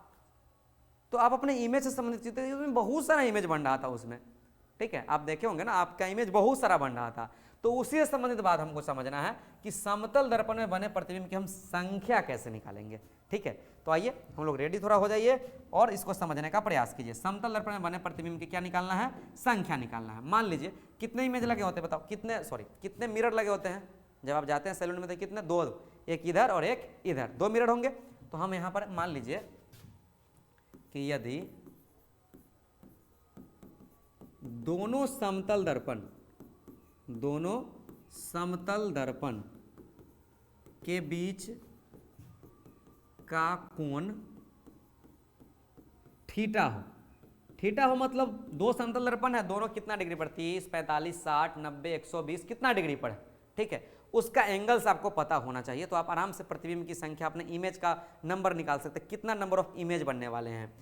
तो आप अपने इमेज से संबंधित चीजें, उसमें बहुत सारा इमेज बन रहा था उसमें, ठीक है, आप देखे होंगे ना, आपका इमेज बहुत सारा बन रहा था। तो उसी से संबंधित बात हमको समझना है कि समतल दर्पण में बने प्रतिबिंब की हम संख्या कैसे निकालेंगे, ठीक है। तो आइए हम लोग रेडी थोड़ा हो जाइए और इसको समझने का प्रयास कीजिए। समतल दर्पण में बने प्रतिबिंब की क्या निकालना है? संख्या निकालना है। मान लीजिए कितने इमेज लगे होते हैं, बताओ कितने मिरर लगे होते हैं जब आप जाते हैं सैलून में? तो कितने? दो, एक इधर और एक इधर, दो मिरर होंगे। तो हम यहाँ पर मान लीजिए कि यदि दोनों समतल दर्पण के बीच का कोण थीटा हो, मतलब दो समतल दर्पण है, दोनों कितना डिग्री पर? 30, 45, 60, 90, 120, कितना डिग्री पर, ठीक है, उसका एंगल्स आपको पता होना चाहिए। तो आप आराम से प्रतिबिंब की संख्या, अपने इमेज का नंबर निकाल सकते हैं, कितना नंबर ऑफ इमेज बनने वाले हैं।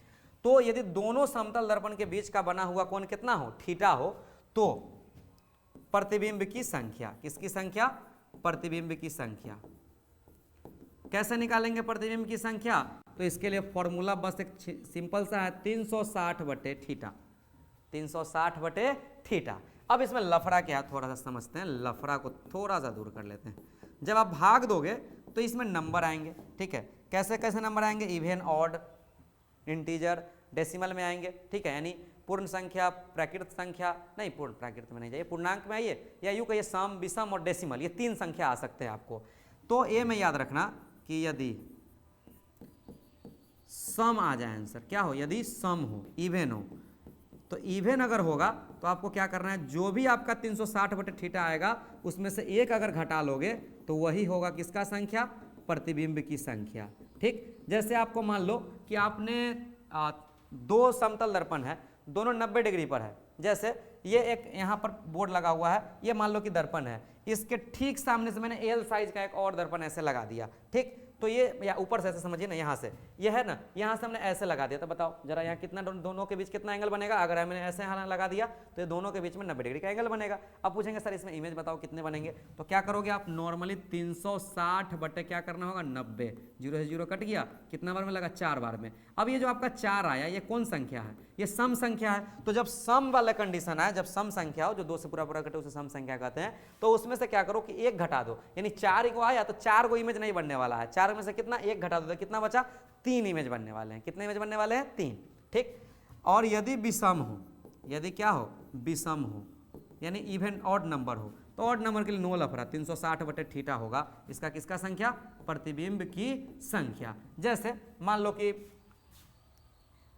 तो यदि दोनों समतल दर्पण के बीच का बना हुआ कोण कितना हो? थीटा हो, तो प्रतिबिंब की संख्या, किसकी संख्या? प्रतिबिंब की संख्या, कैसे निकालेंगे प्रतिबिंब की संख्या? तो इसके लिए फॉर्मूला बस एक सिंपल सा है, 360 बटे थीटा, 360 बटे थीटा। अब इसमें लफड़ा क्या है थोड़ा सा समझते हैं, लफड़ा को थोड़ा सा दूर कर लेते हैं। जब आप भाग दोगे तो इसमें नंबर आएंगे, ठीक है। कैसे कैसे नंबर आएंगे? इवन, ऑड, इंटीजर, डेसिमल में आएंगे, ठीक है। यानी पूर्ण संख्या, प्राकृत संख्या, नहीं पूर्ण प्राकृत में नहीं जाइए, पूर्णांक में आइए, या यूँ कहिए सम, विषम और डेसिमल, ये 3 संख्या आ सकते हैं आपको। तो ए में याद रखना कि यदि सम आ जाए आंसर, क्या हो? यदि सम हो, इवन हो, तो इवन अगर होगा तो आपको क्या करना है, जो भी आपका 360 बटे थीटा आएगा उसमें से एक अगर घटा लोगे तो वही होगा किसका संख्या? प्रतिबिंब की संख्या, ठीक। जैसे आपको मान लो कि आपने 2 समतल दर्पण है, दोनों 90 डिग्री पर है। जैसे ये एक यहाँ पर बोर्ड लगा हुआ है, ये मान लो कि दर्पण है, इसके ठीक सामने से मैंने एल साइज का एक और दर्पण ऐसे लगा दिया, ठीक। तो ये या ऊपर से ऐसे समझिए ना, यहाँ से ये है ना, यहाँ से हमने ऐसे लगा दिया, तो बताओ जरा यहाँ कितना दोनों के बीच कितना एंगल बनेगा? अगर हमने ऐसे यहाँ लगा दिया तो ये दोनों के बीच में 90 डिग्री का एंगल बनेगा। अब पूछेंगे सर इसमें इमेज बताओ कितने बनेंगे? तो क्या करोगे आप? नॉर्मली 360 बटे क्या करना होगा? 90, 0 से 0 कट गया, कितना बार में लगा? 4 बार में। अब ये जो आपका 4 आया, ये कौन संख्या है? ये सम संख्या है। तो जब सम वाला कंडीशन आए, जब सम संख्या हो, जो 2 से पूरा पूरा कटे उसे सम संख्या कहते हैं, तो उसमें से क्या करो कि 1 घटा दो, यानी 4 को आया तो 4 को इमेज नहीं बनने वाला है, 4 में से कितना 1 घटा दो तो कितना बचा? 3 इमेज बनने वाले हैं। कितने इमेज बनने वाले हैं? 3, ठीक। और यदि विषम हो, यदि क्या हो? विषम हो, यानी इवन ऑड नंबर हो, तो ऑड नंबर के लिए नो लफड़ा, 360 बटे थीटा होगा इसका किसका संख्या? प्रतिबिंब की संख्या। जैसे मान लो कि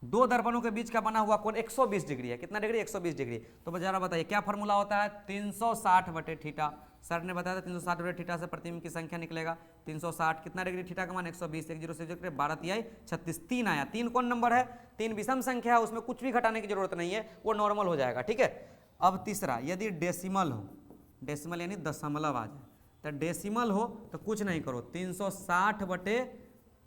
2 दर्पणों के बीच का बना हुआ कोण 120 डिग्री है। कितना डिग्री? 120 डिग्री। तो जरा बताइए क्या फॉर्मूला होता है? 360 बटे थीटा। सर ने बताया था 360 बटे थीटा से प्रतिबिंब की संख्या निकलेगा 360। कितना डिग्री? थीटा का मान 120, 1 0 से 0 12 तिहाई 36, 3 आया। 3 कौन नंबर है? 3 विषम संख्या है, उसमें कुछ भी घटाने की जरूरत नहीं है, वो नॉर्मल हो जाएगा, ठीक है। अब तीसरा, यदि डेसिमल हो, डेसिमल यानी दशमलव आ जाए, तो डेसिमल हो तो कुछ नहीं करो, 360 बटे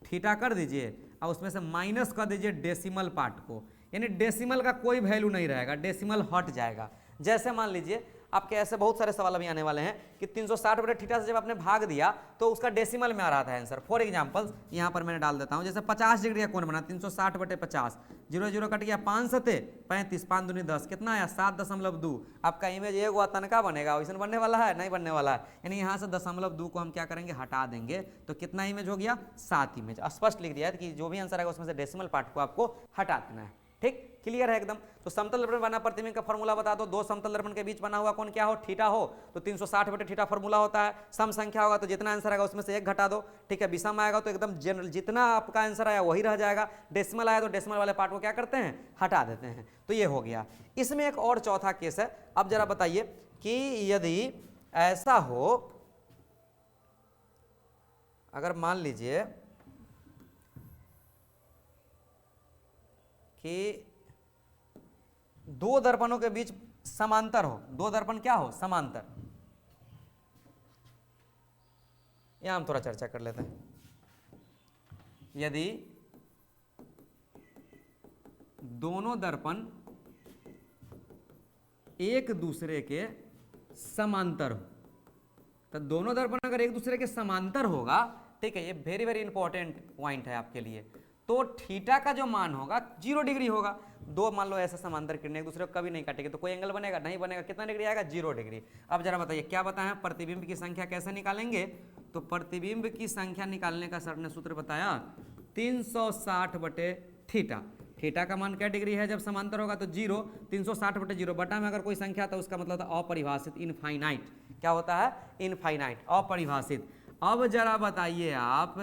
थीटा कर दीजिए और उसमें से माइनस कर दीजिए डेसिमल पार्ट को, यानी डेसिमल का कोई वैल्यू नहीं रहेगा, डेसिमल हट जाएगा। जैसे मान लीजिए आपके ऐसे बहुत सारे सवाल अभी आने वाले हैं कि 360 बटे थीटा से जब आपने भाग दिया तो उसका डेसिमल में आ रहा था आंसर। फॉर एग्जांपल यहाँ पर मैंने डाल देता हूँ, जैसे 50 डिग्री का कोण बना, 360 बटे 50, 0 0 कट गया, 5 सते 35, 5 दूनी 10, कितना आया? 7.2। आपका इमेज एक हुआ तनका बनेगा, वैसे बनने वाला है? नहीं बनने वाला है। यानी यहाँ से 0.2 को हम क्या करेंगे? हटा देंगे, तो कितना इमेज हो गया? 7 इमेज। स्पष्ट लिख दिया है कि जो भी आंसर आएगा उसमें से डेसिमल पार्ट को आपको हटा देना है, ठीक। क्लियर है एकदम। तो समतल दर्पण बना प्रतिबिंब का फॉर्मूला बता दो। 2 समतल दर्पण के बीच बना हुआ कौन क्या हो? थीटा हो, तो 360 बटे थीटा फॉर्मूला होता है। सम संख्या होगा तो जितना आंसर आएगा उसमें से 1 घटा दो, ठीक है। विषम आएगा तो एकदम जनरल जितना आपका आंसर आया वही रह जाएगा। डेसिमल आया तो डेसिमल वाले पार्ट को क्या करते हैं? हटा देते हैं। तो ये हो गया। इसमें एक और चौथा केस है। अब जरा बताइए कि यदि ऐसा हो, अगर मान लीजिए कि 2 दर्पणों के बीच समांतर हो, 2 दर्पण क्या हो? समांतर। यहां हम थोड़ा चर्चा कर लेते हैं। यदि दोनों दर्पण एक दूसरे के समांतर हो, तो दोनों दर्पण अगर एक दूसरे के समांतर होगा, ठीक है, ये वेरी वेरी इंपॉर्टेंट पॉइंट है आपके लिए, तो थीटा का जो मान होगा 0 डिग्री होगा। 2 मान लो ऐसे समांतर किरणें एक दूसरे को कभी नहीं काटेंगे तो कोई एंगल बनेगा? नहीं बनेगा। कितना डिग्री आएगा? 0 डिग्री। अब जरा बताइए क्या बताया? प्रतिबिंब की संख्या कैसे निकालेंगे? तो प्रतिबिंब की संख्या निकालने का सर ने सूत्र बताया 360 बटे थीटा। थीटा का मान क्या डिग्री है? जब समांतर होगा तो 0, 360 बटे 0 बटा में अगर कोई संख्या तो उसका मतलब था अपरिभाषित, इनफाइनाइट। क्या होता है? इनफाइनाइट, अपरिभाषित। अब जरा बताइए आप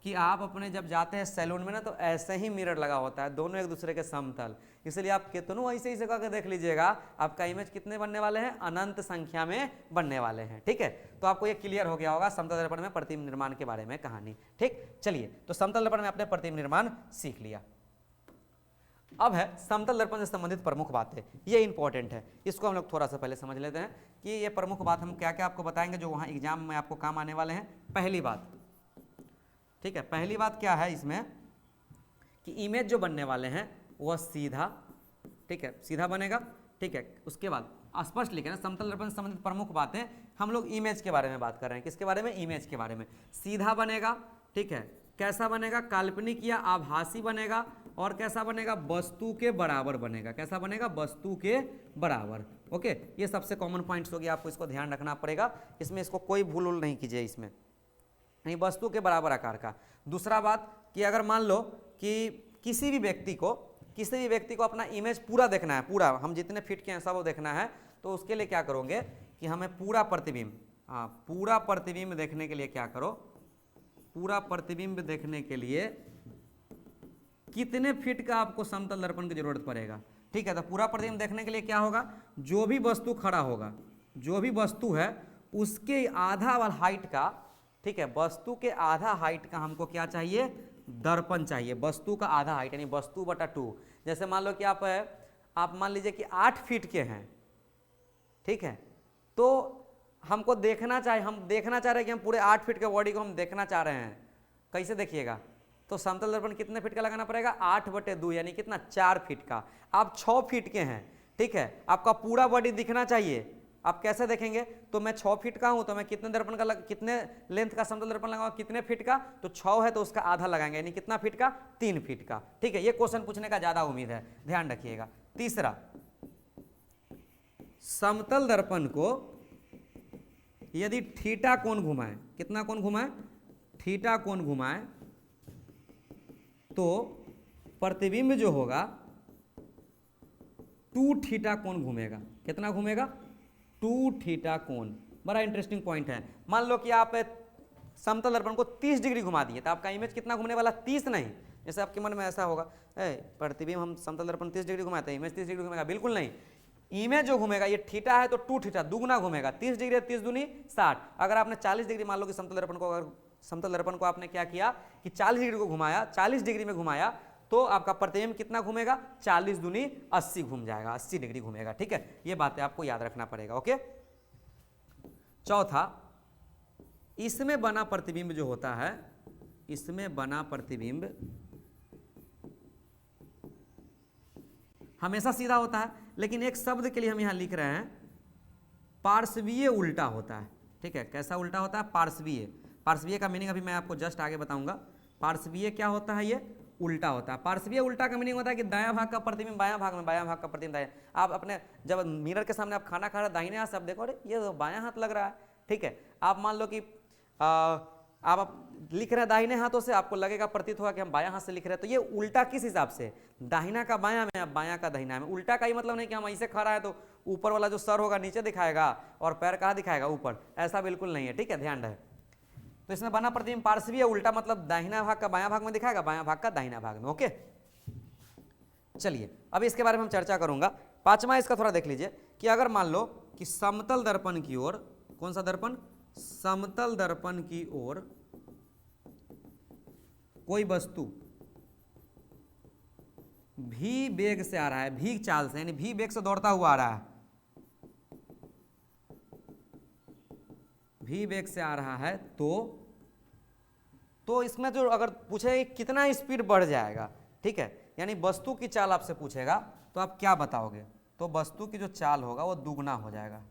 कि आप अपने जब जाते हैं सैलून में ना, तो ऐसे ही मिरर लगा होता है, दोनों एक दूसरे के समतल, इसलिए आप कितनों ऐसे ही करके देख लीजिएगा, आपका इमेज कितने बनने वाले हैं? अनंत संख्या में बनने वाले हैं, ठीक है। तो आपको ये क्लियर हो गया होगा समतल दर्पण में प्रतिबिंब निर्माण के बारे में कहानी, ठीक। चलिए, तो समतल दर्पण में आपने प्रतिबिंब निर्माण सीख लिया। अब है समतल दर्पण से संबंधित प्रमुख बातें, ये इंपॉर्टेंट है, इसको हम लोग थोड़ा सा पहले समझ लेते हैं कि ये प्रमुख बात हम क्या क्या आपको बताएंगे जो वहाँ एग्जाम में आपको काम आने वाले हैं। पहली बात, ठीक है, पहली बात क्या है इसमें कि इमेज जो बनने वाले हैं वह सीधा, ठीक है, सीधा बनेगा, ठीक है। उसके बाद स्पष्ट लिखे ना, समतल दर्पण से संबंधित प्रमुख बातें हम लोग इमेज के बारे में बात कर रहे हैं। किसके बारे में? इमेज के बारे में। सीधा बनेगा, ठीक है, कैसा बनेगा, काल्पनिक या आभासी बनेगा, और कैसा बनेगा, वस्तु के बराबर बनेगा। कैसा बनेगा, वस्तु के बराबर। ओके, ये सबसे कॉमन पॉइंट्स हो गया, आपको इसको ध्यान रखना पड़ेगा, इसमें इसको कोई भूल उल नहीं कीजिए इसमें, नहीं, वस्तु के बराबर आकार का। दूसरा बात कि अगर मान लो कि किसी भी व्यक्ति को अपना इमेज पूरा देखना है, पूरा हम जितने फिट के हैं सब वो देखना है, तो उसके लिए क्या करोगे कि हमें पूरा प्रतिबिंब, पूरा प्रतिबिंब देखने के लिए क्या करो, पूरा प्रतिबिंब देखने के लिए कितने फीट का आपको समतल दर्पण की जरूरत पड़ेगा। ठीक है, तो पूरा प्रतिबिंब देखने के लिए क्या होगा, जो भी वस्तु खड़ा होगा, जो भी वस्तु है उसके आधा वाला हाइट का, ठीक है, वस्तु के आधा हाइट का हमको क्या चाहिए, दर्पण चाहिए। वस्तु का आधा हाइट यानी वस्तु बटा 2। जैसे मान लो कि आप मान लीजिए कि 8 फीट के हैं, ठीक है, तो हमको देखना चाहिए, हम देखना चाह रहे हैं कि हम पूरे 8 फीट के बॉडी को हम देखना चाह रहे हैं। कैसे देखिएगा, तो समतल दर्पण कितने फीट का लगाना पड़ेगा, 8/2 यानी कितना, 4 फीट का। आप 6 फीट के हैं, ठीक है, आपका पूरा बॉडी दिखना चाहिए। आप कैसे देखेंगे, तो मैं 6 फीट का हूं तो मैं कितने दर्पण का कितने लेंथ का समतल दर्पण लगाऊंगा, कितने फीट का, तो 6 है तो उसका आधा लगाएंगे, यानी कितना फीट का, 3 फीट का। ठीक है, ये क्वेश्चन पूछने का ज्यादा उम्मीद है, ध्यान रखिएगा। तीसरा, समतल दर्पण को यदि थीटा कोण घुमाए, कितना कोण घुमाए, थीटा कोण घुमाए, तो प्रतिबिंब जो होगा 2 थीटा कोण घूमेगा। कितना घूमेगा, 2 थीटा कोण। बड़ा इंटरेस्टिंग पॉइंट है। मान लो कि आप समतल दर्पण को 30 डिग्री घुमा दिए, तो आपका इमेज कितना घूमने वाला, 30 नहीं। जैसे आपके मन में ऐसा होगा, प्रतिबिंब हम समतल दर्पण 30 डिग्री घुमाते हैं, इमेज 30 डिग्री घूमेगा, बिल्कुल नहीं। इमेज जो घूमेगा, ये थीटा है तो 2 थीटा दुगना घूमेगा, 30 डिग्री 30 दूनी 60। अगर आपने 40 डिग्री, मान लो कि समतल दर्पण को आपने क्या किया कि 40 डिग्री को घुमाया, 40 डिग्री में घुमाया, तो आपका प्रतिबिंब कितना घूमेगा, 40 दूनी 80 घूम जाएगा, 80 डिग्री घूमेगा। ठीक है, ये बातें आपको याद रखना पड़ेगा। ओके, चौथा, इसमें बना प्रतिबिंब जो होता है, इसमें बना प्रतिबिंब हमेशा सीधा होता है, लेकिन एक शब्द के लिए हम यहां लिख रहे हैं, पार्श्वीय उल्टा होता है। ठीक है, कैसा उल्टा होता है, पार्श्वीय। पार्श्वीय का मीनिंग अभी मैं आपको जस्ट आगे बताऊंगा। पार्श्वीय क्या होता है, ये उल्टा होता है। पार्श्वीय उल्टा का मीनिंग होता है कि दायां भाग का प्रतिबिंब बायां भाग में, बायां भाग का प्रतिबिंब दायां। आप अपने जब मिरर के सामने आप खाना खा रहे हैं, दाहिने हाथ से आप देखो, अरे ये तो बायां हाथ लग रहा है। ठीक है, आप मान लो कि आप लिख रहे हैं दाहिने हाथों से, आपको लगेगा, प्रतीत होगा कि हम बायां हाथ से लिख रहे हैं, तो ये उल्टा किस हिसाब से, दाहिना का बायां में, बायां का दाहिना में। उल्टा का ही मतलब नहीं कि हम ऐसे खड़ा है तो ऊपर वाला जो सर होगा नीचे दिखाएगा और पैर कहाँ दिखाएगा, ऊपर, ऐसा बिल्कुल नहीं है। ठीक है, ध्यान रहे। तो इसमें बना प्रतिबिंब पार्श्वीय उल्टा, मतलब दाहिना भाग का बायां भाग में दिखाएगा, बायां भाग का दाहिना भाग में। ओके, चलिए अब इसके बारे में हम चर्चा करूंगा। पांचवा इसका थोड़ा देख लीजिए कि अगर मान लो कि समतल दर्पण की ओर, कौन सा दर्पण, समतल दर्पण की ओर कोई वस्तु भी वेग से आ रहा है, भी चाल से, यानी भी वेग से दौड़ता हुआ आ रहा है, भी वेग से आ रहा है, तो इसमें जो अगर पूछे कितना स्पीड बढ़ जाएगा, ठीक है, यानी वस्तु की चाल आपसे पूछेगा, तो आप क्या बताओगे, तो वस्तु की जो चाल होगा वो दुगना हो जाएगा।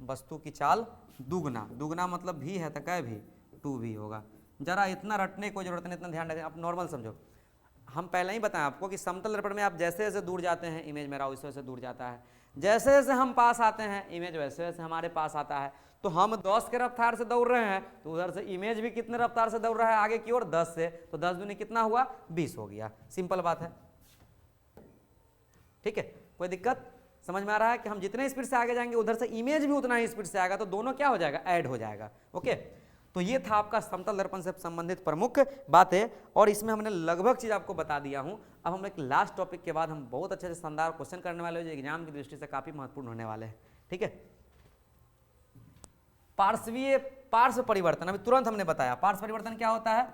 वस्तु की चाल दुगना, दुगना मतलब भी है तो क्या भी 2v होगा। जरा इतना रटने की कोई जरूरत नहीं, इतना ध्यान रखें, आप नॉर्मल समझो। हम पहले ही बताएं आपको कि समतल दर्पण में आप जैसे जैसे दूर जाते हैं, इमेज मेरा वैसे वैसे दूर जाता है, जैसे जैसे हम पास आते हैं, इमेज वैसे वैसे हमारे पास आता है। तो हम 10 के रफ्तार से दौड़ रहे हैं, तो उधर से इमेज भी कितने रफ्तार से दौड़ रहा है आगे की ओर, 10 से, तो 10 दूनी कितना हुआ, 20 हो गया। सिंपल बात है। ठीक है, कोई दिक्कत समझ में आ रहा है कि हम जितने स्पीड से आगे जाएंगे उधर से इमेज भी उतना ही स्पीड से आएगा, तो दोनों क्या हो जाएगा, ऐड हो जाएगा। ओके, तो ये था आपका समतल दर्पण से संबंधित प्रमुख बातें, और इसमें हमने लगभग चीज आपको बता दिया हूं। अब हम एक लास्ट टॉपिक के बाद हम बहुत अच्छे से शानदार क्वेश्चन करने वाले हैं, जो एग्जाम की दृष्टि से काफी महत्वपूर्ण होने वाले हैं। ठीक है, पार्श्व परिवर्तन, अभी तुरंत हमने बताया। पार्श्व परिवर्तन क्या होता है,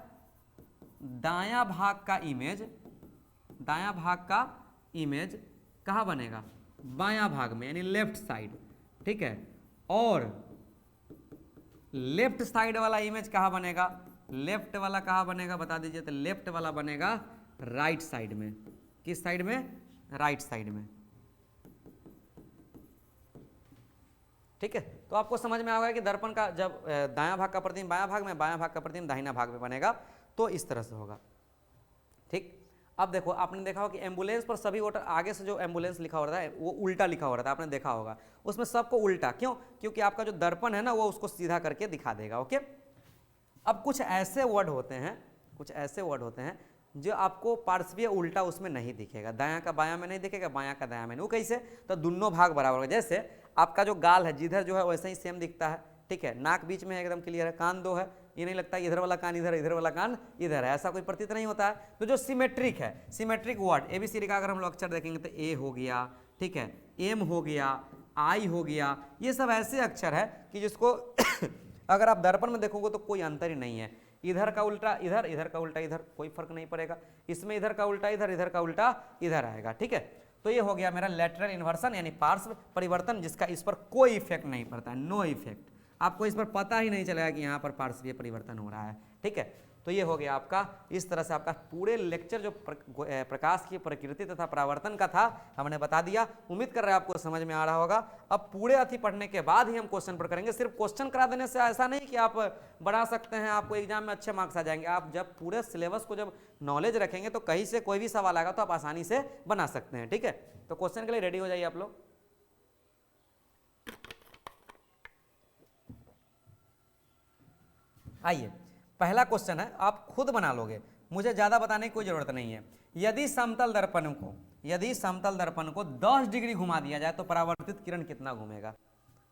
दायां भाग का इमेज कहाँ बनेगा, बायां भाग में, यानी लेफ्ट साइड। ठीक है, और लेफ्ट साइड वाला इमेज कहाँ बनेगा, लेफ्ट वाला कहाँ बनेगा बता दीजिए, तो लेफ्ट वाला बनेगा राइट साइड में। किस साइड में, राइट साइड में। ठीक है, तो आपको समझ में आ गया कि दर्पण का जब दायां भाग का प्रतिबिंब बायां भाग में, बायां भाग का प्रतिबिंब दाहिना भाग में बनेगा, तो इस तरह से होगा। ठीक, अब देखो आपने देखा होगा कि एम्बुलेंस पर सभी वोटर आगे से जो एम्बुलेंस लिखा हो रहा है वो उल्टा लिखा हो रहा था, आपने देखा होगा, उसमें सबको उल्टा, क्यों? क्योंकि आपका जो दर्पण है ना वो उसको सीधा करके दिखा देगा। ओके, अब कुछ ऐसे वर्ड होते हैं, कुछ ऐसे वर्ड होते हैं जो आपको पार्श्वीय उल्टा उसमें नहीं दिखेगा, दायां का बायां में नहीं दिखेगा, बायां का दायां में नहीं। वो कैसे? तो दोनों भाग बराबर होगा। जैसे आपका जो गाल है जिधर जो है वैसे ही सेम दिखता है, ठीक है, नाक बीच में है एकदम क्लियर है, कान दो है, ये नहीं लगता इधर वाला कान इधर, इधर वाला कान इधर है, ऐसा कोई प्रतीत नहीं होता है। तो जो सिमेट्रिक है, सिमेट्रिक वर्ड ABCD का अगर हम लोग अक्षर देखेंगे तो A हो गया, ठीक है, M हो गया, I हो गया, ये सब ऐसे अक्षर है कि जिसको अगर आप दर्पण में देखोगे तो कोई अंतर ही नहीं है, इधर का उल्टा इधर, इधर का उल्टा इधर, कोई फर्क नहीं पड़ेगा, इसमें इधर का उल्टा इधर, इधर का उल्टा इधर आएगा। ठीक है, तो ये हो गया मेरा लेटरल इन्वर्सन यानी पार्श्व परिवर्तन, जिसका इस पर कोई इफेक्ट नहीं पड़ता है, नो इफेक्ट, आपको इस पर पता ही नहीं चलेगा कि यहाँ पर पार्श्वीय परिवर्तन हो रहा है। ठीक है, तो ये हो गया आपका, इस तरह से आपका पूरे लेक्चर जो प्रकाश की प्रकृति तथा परावर्तन का था हमने बता दिया। उम्मीद कर रहे हैं आपको समझ में आ रहा होगा। अब पूरे अथी पढ़ने के बाद ही हम क्वेश्चन पर करेंगे। सिर्फ क्वेश्चन करा देने से ऐसा नहीं कि आप बना सकते हैं, आपको एग्जाम में अच्छे मार्क्स आ जाएंगे। आप जब पूरे सिलेबस को जब नॉलेज रखेंगे तो कहीं से कोई भी सवाल आएगा तो आप आसानी से बना सकते हैं। ठीक है, तो क्वेश्चन के लिए रेडी हो जाइए आप लोग। आइए, पहला क्वेश्चन है, आप खुद बना लोगे, मुझे ज्यादा बताने की कोई जरूरत नहीं है। यदि समतल दर्पण को 10 डिग्री घुमा दिया जाए तो परावर्तित किरण कितना घूमेगा?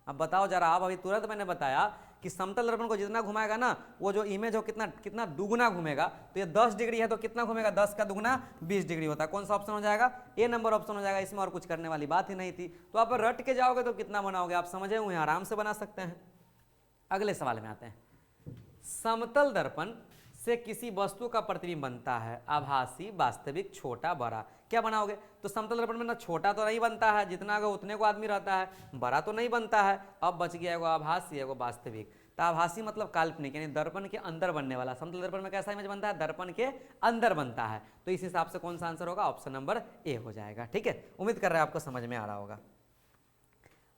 अब बताओ जरा आप, अभी तुरंत मैंने बताया कि समतल दर्पण को जितना घुमाएगा ना वो जो इमेज हो कितना दुगुना घूमेगा। तो ये 10 डिग्री है तो कितना घूमेगा? 10 का दुगुना 20 डिग्री होता है। कौन सा ऑप्शन हो जाएगा? ए नंबर ऑप्शन हो जाएगा। इसमें और कुछ करने वाली बात ही नहीं थी। तो आप रट के जाओगे तो कितना बनाओगे? आप समझे हुए हैं, आराम से बना सकते हैं। अगले सवाल में आते हैं। समतल दर्पण से किसी वस्तु का प्रतिबिंब बनता है, आभासी, वास्तविक, छोटा, बड़ा, क्या बनाओगे? तो समतल दर्पण में ना छोटा तो नहीं बनता है, जितना होगा उतने को आदमी रहता है, बड़ा तो नहीं बनता है। अब बच गया एगो आभासी, एगो वास्तविक। तो आभासी मतलब काल्पनिक, यानी दर्पण के अंदर बनने वाला। समतल दर्पण में कैसा इमेज बनता है? दर्पण के अंदर बनता है। तो इस हिसाब से कौन सा आंसर होगा? ऑप्शन नंबर ए हो जाएगा। ठीक है, उम्मीद कर रहे हैं आपको समझ में आ रहा होगा।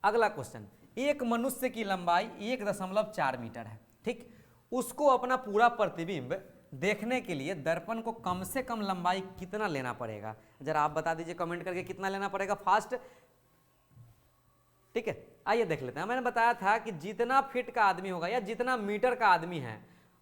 अगला क्वेश्चन, एक मनुष्य की लंबाई 1.4 मीटर है, ठीक, उसको अपना पूरा प्रतिबिंब देखने के लिए दर्पण को कम से कम लंबाई कितना लेना पड़ेगा? जरा आप बता दीजिए कमेंट करके, कितना लेना पड़ेगा फास्ट। ठीक है, आइए देख लेते हैं। मैंने बताया था कि जितना फीट का आदमी होगा या जितना मीटर का आदमी है,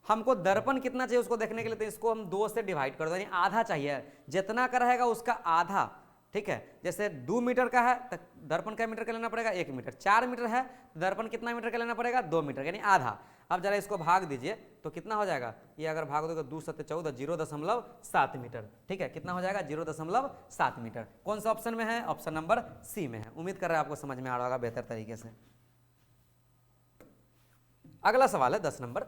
हमको दर्पण कितना चाहिए उसको देखने के लिए, तो इसको हम 2 से डिवाइड कर दो, यानी आधा चाहिए। जितना का रहेगा उसका आधा। ठीक है, जैसे 2 मीटर का है तो दर्पण का मीटर का लेना पड़ेगा 1 मीटर। 4 मीटर है तो दर्पण कितना मीटर का लेना पड़ेगा? 2 मीटर, यानी आधा। अब जरा इसको भाग दीजिए तो कितना हो जाएगा? ये अगर भाग दोगे 2 7 14, 0.7 मीटर। ठीक है, कितना हो जाएगा? 0.7 मीटर। कौन सा ऑप्शन में है? ऑप्शन नंबर सी में है। उम्मीद कर रहे हैं आपको समझ में आ रहा होगा बेहतर तरीके से। अगला सवाल है 10 नंबर।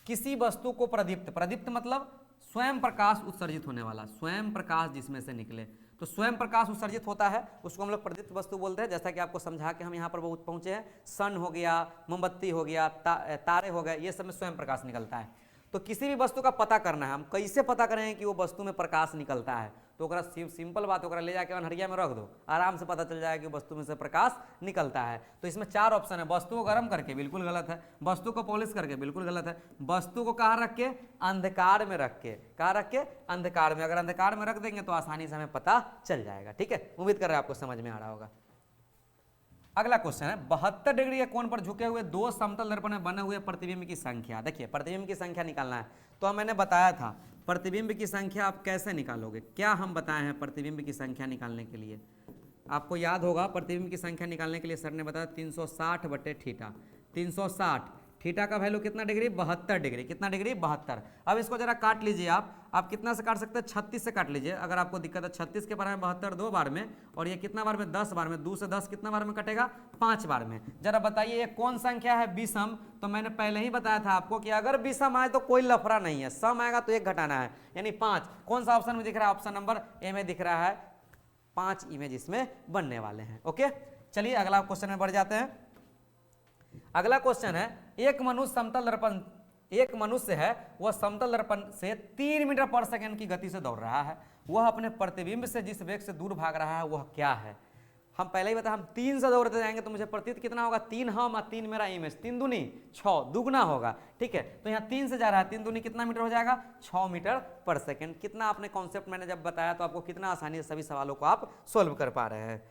किसी वस्तु को प्रदीप्त, प्रदीप्त मतलब स्वयं प्रकाश उत्सर्जित होने वाला, स्वयं प्रकाश जिसमें से निकले, तो स्वयं प्रकाश उत्सर्जित होता है उसको हम लोग प्रदीप्त वस्तु बोलते हैं। जैसा कि आपको समझा के हम यहाँ पर बहुत पहुंचे हैं। सन हो गया, मोमबत्ती हो गया, तारे हो गए, ये सब में स्वयं प्रकाश निकलता है। तो किसी भी वस्तु का पता करना है, हम कैसे पता करें कि वो वस्तु में प्रकाश निकलता है? तो ओकरा सिंपल बात, ओकरा ले जाके अन्हरिया में रख दो, आराम से पता चल जाएगा कि वस्तु में से प्रकाश निकलता है। तो इसमें 4 ऑप्शन है। वस्तु को गर्म करके, बिल्कुल गलत है। वस्तु को पॉलिश करके, बिल्कुल गलत है। वस्तु को कहाँ रख के? अंधकार में रख के। कहाँ रख के? अंधकार में। अगर अंधकार में रख देंगे तो आसानी से हमें पता चल जाएगा। ठीक है, उम्मीद कर रहे हैं आपको समझ में आ रहा होगा। अगला क्वेश्चन है, 72 डिग्री के कोण पर झुके हुए 2 समतल दर्पण में बने हुए प्रतिबिंब की संख्या। देखिए, प्रतिबिंब की संख्या निकालना है। तो मैंने बताया था प्रतिबिंब की संख्या आप कैसे निकालोगे। क्या हम बताए हैं प्रतिबिंब की संख्या निकालने के लिए? आपको याद होगा प्रतिबिंब की संख्या निकालने के लिए सर ने बताया 360/θ। 360, थीटा का वैल्यू कितना डिग्री? 72 डिग्री। कितना डिग्री? 72। अब इसको जरा काट लीजिए आप कितना से काट सकते हैं? 36 से काट लीजिए अगर आपको दिक्कत है। 36 के बार में 72 2 बार में, और ये कितना बार में? 10 बार में। 2 से 10 कितना बार में कटेगा? 5 बार में। जरा बताइए ये कौन संख्या है? विषम। तो मैंने पहले ही बताया था आपको कि अगर विषम आए तो कोई लफड़ा नहीं है, सम आएगा तो 1 घटाना है, यानी 5। कौन सा ऑप्शन में दिख रहा है? ऑप्शन नंबर ए में दिख रहा है। 5 इमेज इसमें बनने वाले हैं। ओके, चलिए अगला क्वेश्चन में बढ़ जाते हैं। अगला क्वेश्चन है, एक मनुष्य है, वह समतल दर्पण से 3 मीटर पर सेकंड की गति से दौड़ रहा है। वह अपने प्रतिबिंब से जिस वेग से दूर भाग रहा है वह क्या है? हम पहले ही बता, हम 3 से दौड़ते जाएंगे तो मुझे प्रतीत कितना होगा, 3 हम और 3 मेरा इमेज, 3 दूनी 6, दुगना होगा। ठीक है, तो यहाँ 3 से जा रहा है, 3 दूनी कितना मीटर हो जाएगा, 6 मीटर पर सेकेंड। कितना आपने कॉन्सेप्ट मैंने जब बताया तो आपको कितना आसानी से सभी सवालों को आप सोल्व कर पा रहे हैं।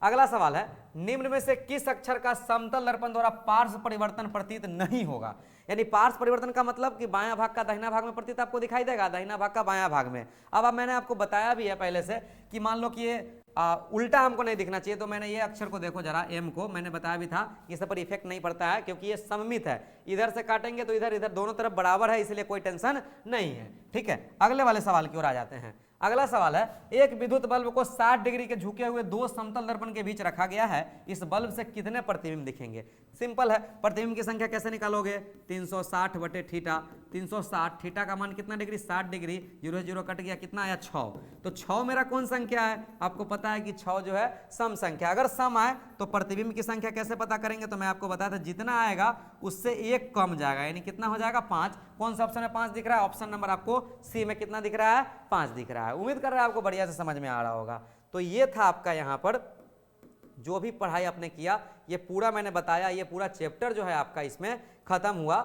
अगला सवाल है, निम्न में से किस अक्षर का समतल दर्पण द्वारा पार्श्व परिवर्तन प्रतीत नहीं होगा। यानी पार्श्व परिवर्तन का मतलब कि बायां भाग का दाहिना भाग में प्रतीत आपको दिखाई देगा, दाहिना भाग का बायां भाग में। अब मैंने आपको बताया भी है पहले से कि मान लो कि ये उल्टा हमको नहीं दिखना चाहिए, तो मैंने ये अक्षर को देखो जरा, एम को मैंने बताया भी था कि इस पर इफेक्ट नहीं पड़ता है क्योंकि ये सममित है, इधर से काटेंगे तो इधर इधर दोनों तरफ बराबर है, इसलिए कोई टेंशन नहीं है। ठीक है, अगले वाले सवाल की ओर आ जाते हैं। अगला सवाल है, एक विद्युत बल्ब को 60 डिग्री के झुके हुए 2 समतल दर्पण के बीच रखा गया है, इस बल्ब से कितने प्रतिबिंब दिखेंगे। सिंपल है, प्रतिबिंब की संख्या कैसे निकालोगे, 360 बटे थीटा, 360 थीटा का मान कितना डिग्री, 60 डिग्री, 0 0 कट गया, कितना आया 6। तो 6 मेरा कौन संख्या है, आपको पता है कि 6 जो है सम संख्या। अगर सम आए तो प्रतिबिंब की संख्या कैसे पता करेंगे, तो मैं आपको बताया था जितना आएगा उससे एक कम जाएगा, यानी कितना हो जाएगा 5। कौन सा ऑप्शन में 5 दिख रहा है, ऑप्शन नंबर आपको सी में कितना दिख रहा है, 5 दिख रहा है। उम्मीद कर रहा है आपको बढ़िया से समझ में आ रहा होगा। तो ये था आपका यहाँ पर जो भी पढ़ाई आपने किया, ये पूरा मैंने बताया, ये पूरा चैप्टर जो है आपका इसमें खत्म हुआ,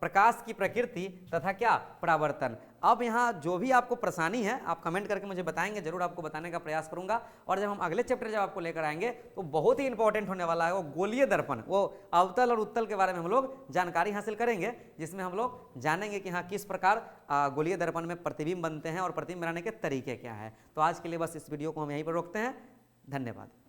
प्रकाश की प्रकृति तथा क्या, परावर्तन। अब यहाँ जो भी आपको परेशानी है आप कमेंट करके मुझे बताएंगे, जरूर आपको बताने का प्रयास करूंगा। और जब हम अगले चैप्टर जब आपको लेकर आएंगे तो बहुत ही इंपॉर्टेंट होने वाला है वो गोलीय दर्पण, वो अवतल और उत्तल के बारे में हम लोग जानकारी हासिल करेंगे, जिसमें हम लोग जानेंगे कि हाँ किस प्रकार गोलीय दर्पण में प्रतिबिंब बनते हैं और प्रतिबिंब बनाने के तरीके क्या है। तो आज के लिए बस इस वीडियो को हम यहीं पर रोकते हैं। धन्यवाद।